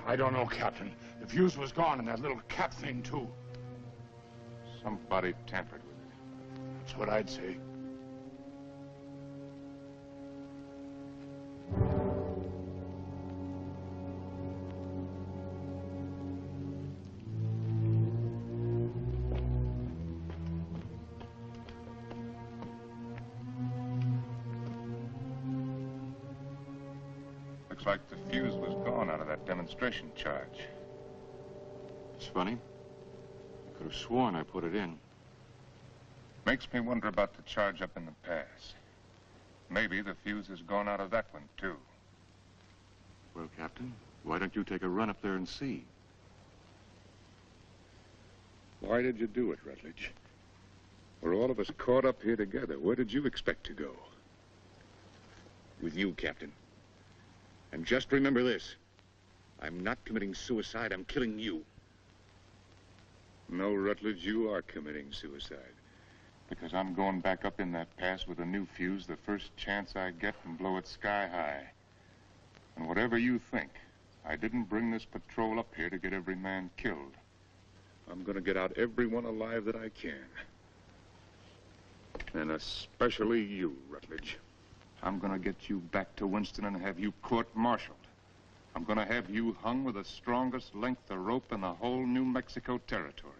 I don't know, Captain. The fuse was gone and that little cap thing, too. Somebody tampered with it. That's what I'd say. Looks like the fuse was gone out of that demonstration charge. It's funny. I could have sworn I put it in. Makes me wonder about the charge up in the pass. Maybe the fuse has gone out of that one, too. Well, Captain, why don't you take a run up there and see? Why did you do it, Rutledge? We're all of us caught up here together. Where did you expect to go? With you, Captain. And just remember this. I'm not committing suicide. I'm killing you. No, Rutledge, you are committing suicide. Because I'm going back up in that pass with a new fuse the first chance I get and blow it sky high. And whatever you think, I didn't bring this patrol up here to get every man killed. I'm going to get out everyone alive that I can. And especially you, Rutledge. I'm going to get you back to Winston and have you court-martialed. I'm going to have you hung with the strongest length of rope in the whole New Mexico territory.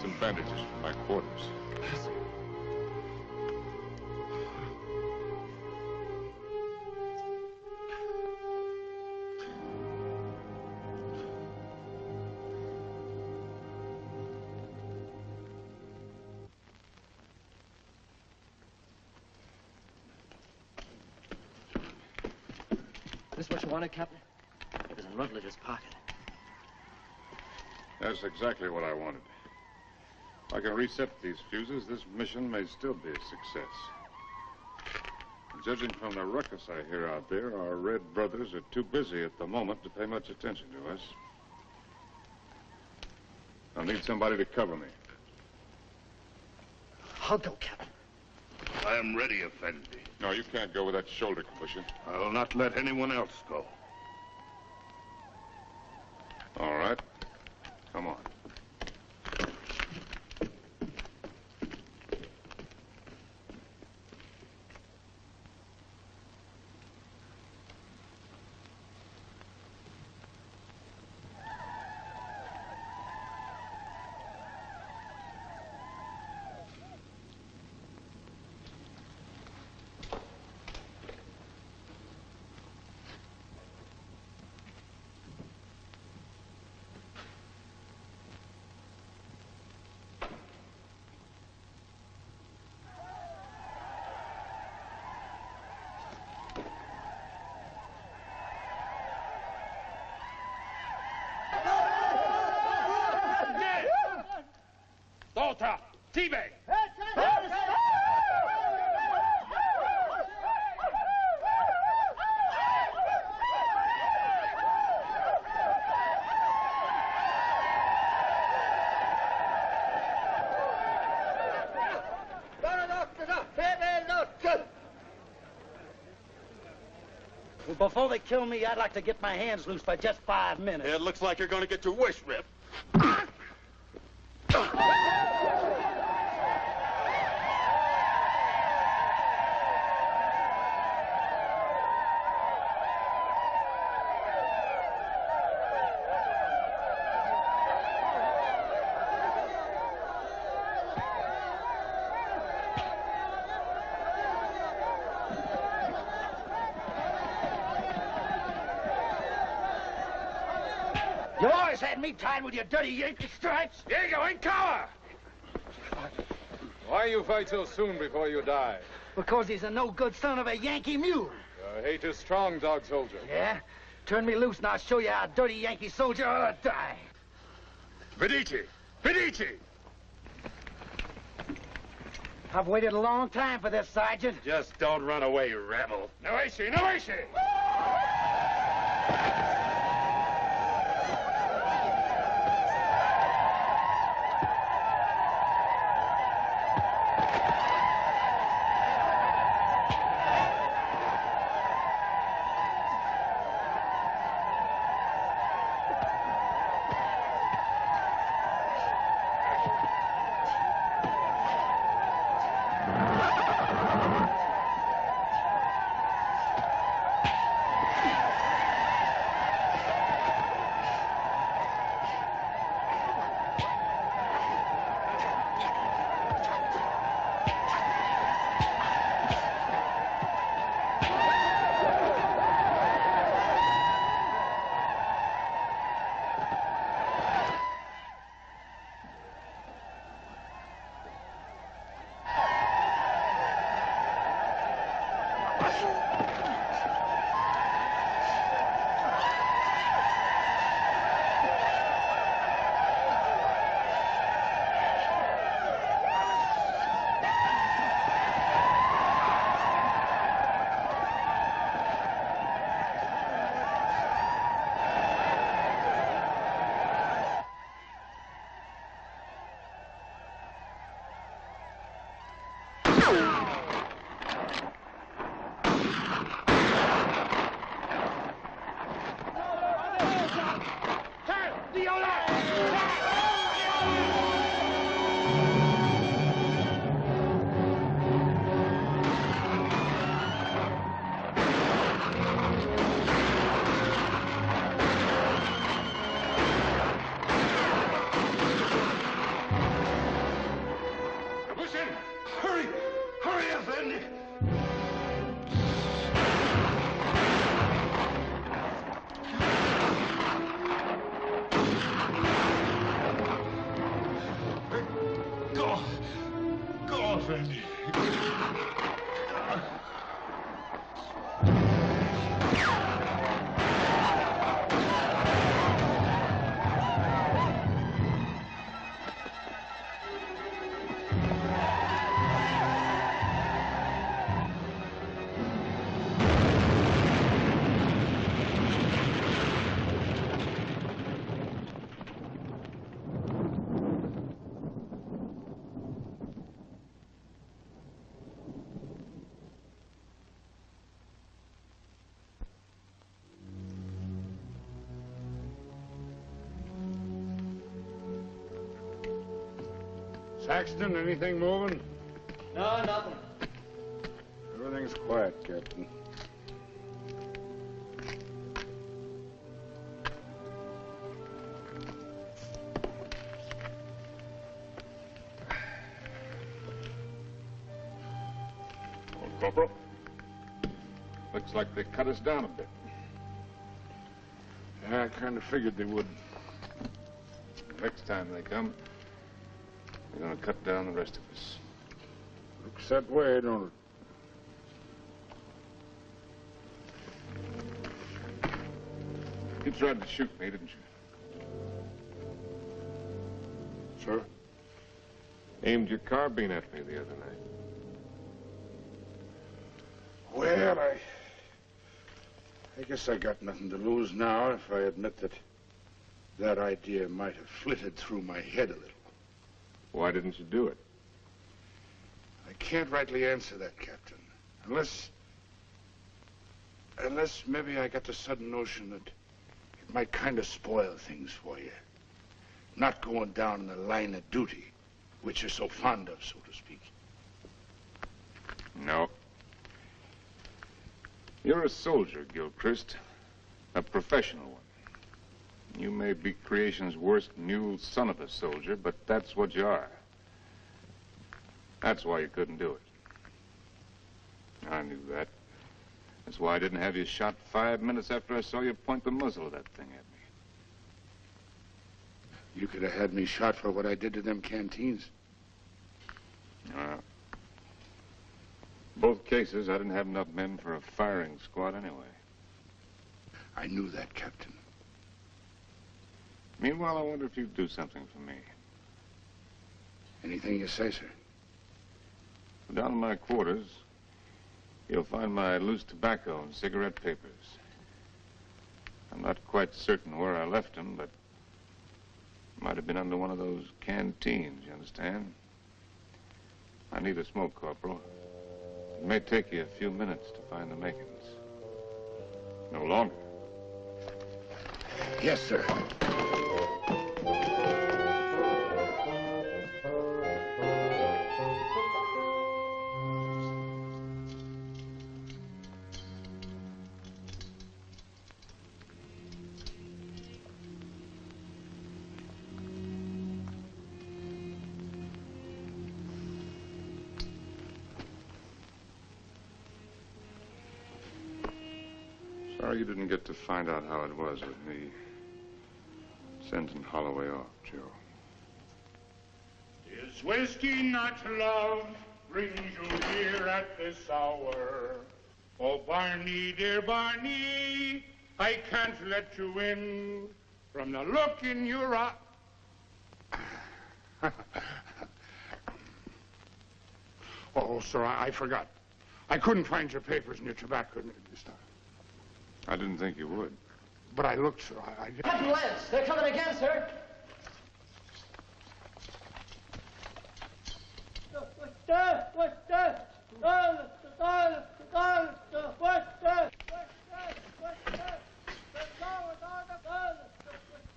some bandages from my quarters. This what you wanted, Captain? There's a Rutledge's pocket. That's exactly what I wanted. If I can reset these fuses, this mission may still be a success. Judging from the ruckus I hear out there, our Red brothers are too busy at the moment to pay much attention to us. I'll need somebody to cover me. I'll go, Captain. I am ready, Effendi. No, you can't go with that shoulder cushion. I will not let anyone else go. All right. Come on. Volta! T-Bay! Before they kill me, I'd like to get my hands loose for just 5 minutes. It looks like you're going to get your wish ripped. You always had me tied with your dirty Yankee stripes. Diego, in cover! Why you fight so soon before you die? Because he's a no-good son of a Yankee mule. Your hate is strong, dog soldier. Yeah? Turn me loose and I'll show you how a dirty Yankee soldier ought to die. Medici! Medici! I've waited a long time for this, Sergeant. Just don't run away, rebel. No issue, no issue! happened? Saxton, anything moving? No, nothing. Everything's quiet, Captain. Well, Corporal, looks like they cut us down a bit. Yeah, I kind of figured they would. Next time they come, they're going to cut down the rest of us. Looks that way, don't it? You tried to shoot me, didn't you? Sir? Aimed your carbine at me the other night. Well, I guess I got nothing to lose now if I admit that idea might have flitted through my head a little. Why didn't you do it? I can't rightly answer that, Captain. Unless maybe I got the sudden notion that it might kind of spoil things for you. Not going down in the line of duty, which you're so fond of, so to speak. No. You're a soldier, Gilchrist. A professional one. You may be creation's worst mule son of a soldier, but that's what you are. That's why you couldn't do it. I knew that. That's why I didn't have you shot 5 minutes after I saw you point the muzzle of that thing at me. You could have had me shot for what I did to them canteens. Both cases, I didn't have enough men for a firing squad anyway. I knew that, Captain. Meanwhile, I wonder if you'd do something for me. Anything you say, sir. Down in my quarters, you'll find my loose tobacco and cigarette papers. I'm not quite certain where I left them, but it might have been under one of those canteens, you understand? I need a smoke, Corporal. It may take you a few minutes to find the makings. No longer. Yes, sir. Sorry you didn't get to find out how it was with me sending Holloway off, Joe. Is whiskey not love brings you here at this hour? Oh, Barney, dear Barney, I can't let you in from the look in your eye. Oh, sir, I forgot. I couldn't find your papers and your tobacco this time. I didn't think you would. But I looked, sir. Captain Lance, they're coming again, sir.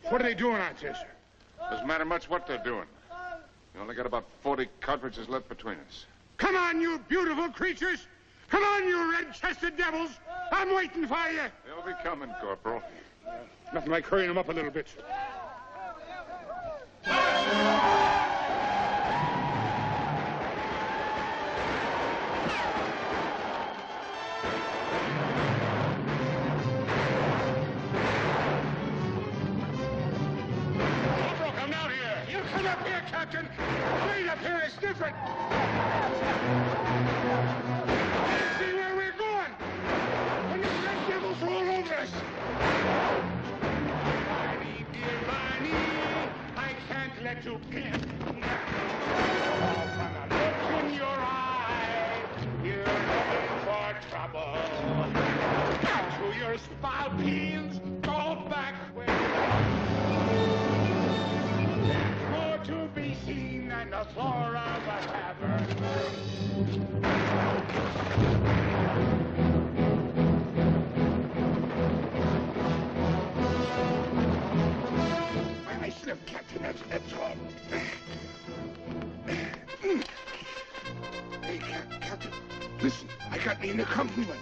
What are they doing out there, sir? Doesn't matter much what they're doing. We only got about 40 cartridges left between us. Come on, you beautiful creatures! Come on, you red-chested devils! I'm waiting for you! They'll be coming, Corporal. Nothing like hurrying them up a little bit. Corporal, come down here! You come up here, Captain. Wait up here is different. See where we're going. And the red devils are all over us. Barney, dear Barney, I can't let you get. From the look in your eye, you're looking for trouble. To your spalpeens, go back where there's more to be seen than the floor of a tavern. I slipped, Captain, that's all. Hey, Captain, listen, I got me an accompaniment.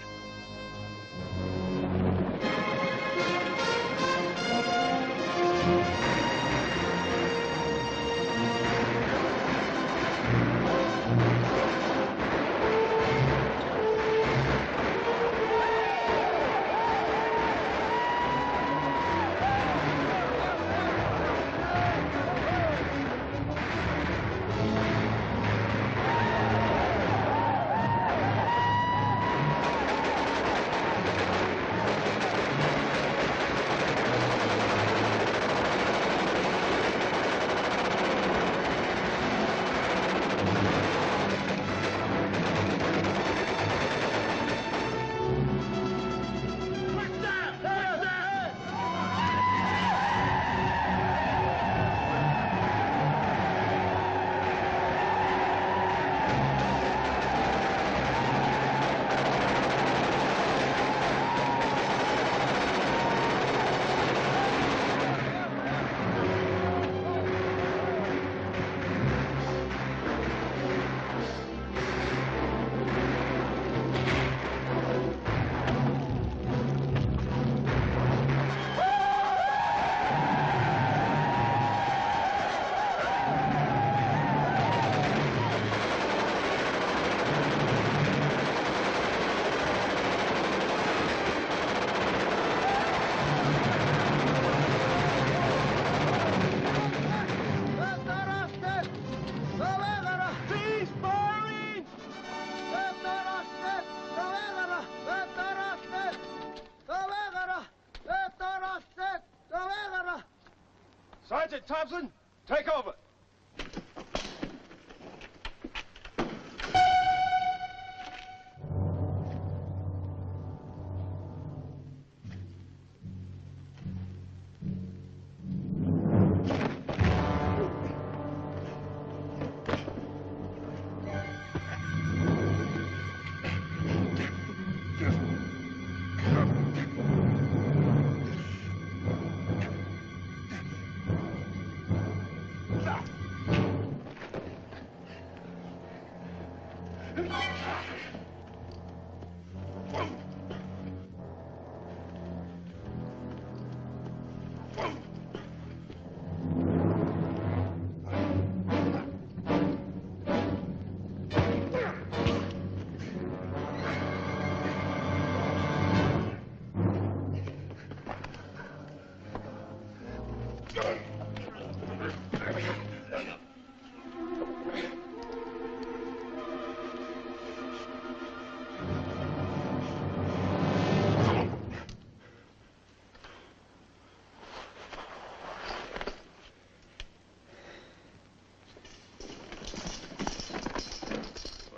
Sergeant Thompson, take over.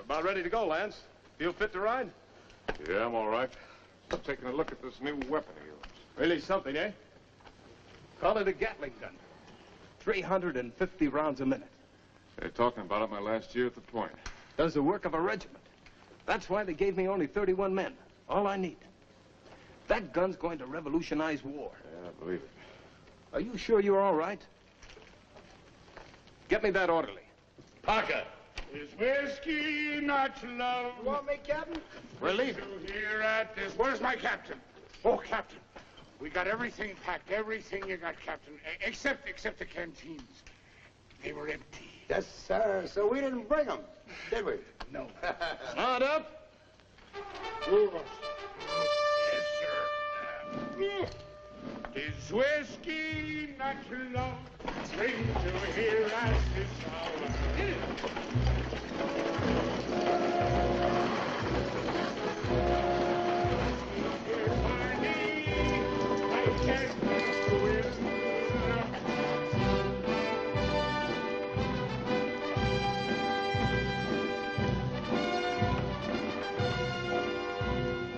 About ready to go, Lance. Feel fit to ride? Yeah, I'm all right. I'm taking a look at this new weapon of yours. Really something, eh? Call it a Gatling gun. 350 rounds a minute. They're talking about it my last year at the point. Does the work of a regiment. That's why they gave me only 31 men. All I need. That gun's going to revolutionize war. Yeah, I believe it. Are you sure you're all right? Get me that orderly. Parker. Is whiskey not love? You want me, Captain? We're leaving. Here at this. Where's my captain? Oh, Captain. We got everything packed. Everything you got, Captain. Except the canteens. They were empty. Yes, sir. So we didn't bring them, did we? No. Not up. Move us. Yes, sir. Is whiskey not love? Bring to here as this hour.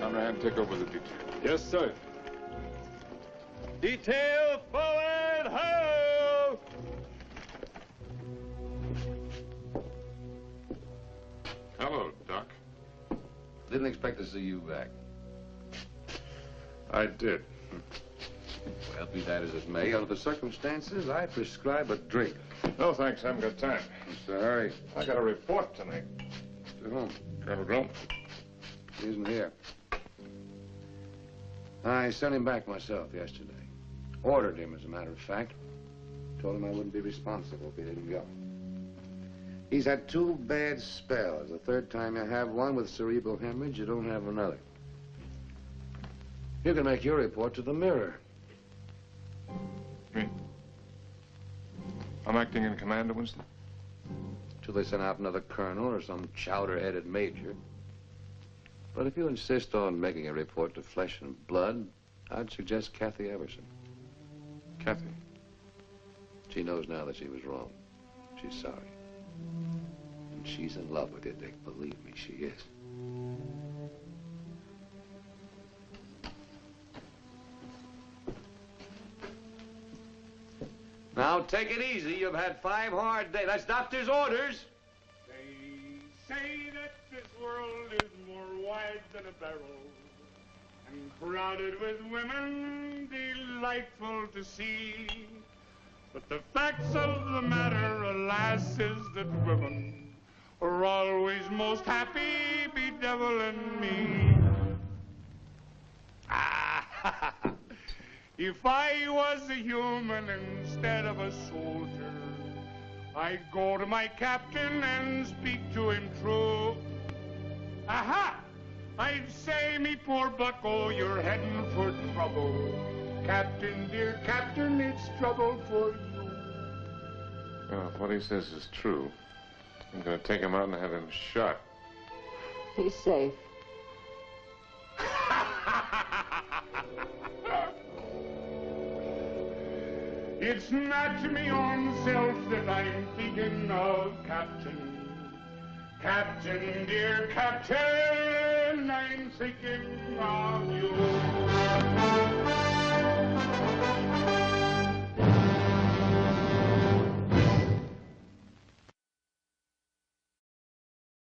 Conrad, take over the detail. Yes, sir. Detail forward, ho! Hello, Doc. Didn't expect to see you back. I did. Well, be that as it may, under the circumstances, I prescribe a drink. No, thanks. I haven't got time. Mr. Hurry. I got a report tonight. To whom? Colonel Grump. He isn't here. I sent him back myself yesterday. Ordered him, as a matter of fact. Told him I wouldn't be responsible if he didn't go. He's had 2 bad spells. The third time you have one with cerebral hemorrhage, you don't have another. You can make your report to the Mirror. Me? I'm acting in command, Winston? Till they send out another colonel or some chowder-headed major. But if you insist on making a report to Flesh and Blood, I'd suggest Kathy Everson. Kathy? She knows now that she was wrong. She's sorry. And she's in love with you, Dick. Believe me, she is. Now, take it easy. You've had 5 hard days. That's doctor's orders. They say that this world is more wide than a barrel and crowded with women delightful to see. But the facts of the matter, alas, is that women are always most happy bedeviling me. Ah, if I was a human instead of a soldier, I'd go to my captain and speak to him true. Aha! I'd say, me poor bucko, you're heading for trouble. Captain, dear captain, it's trouble for you. Well, if what he says is true, I'm going to take him out and have him shot. He's safe. It's not me own self that I'm thinking of, Captain. Captain, dear Captain, I'm thinking of you.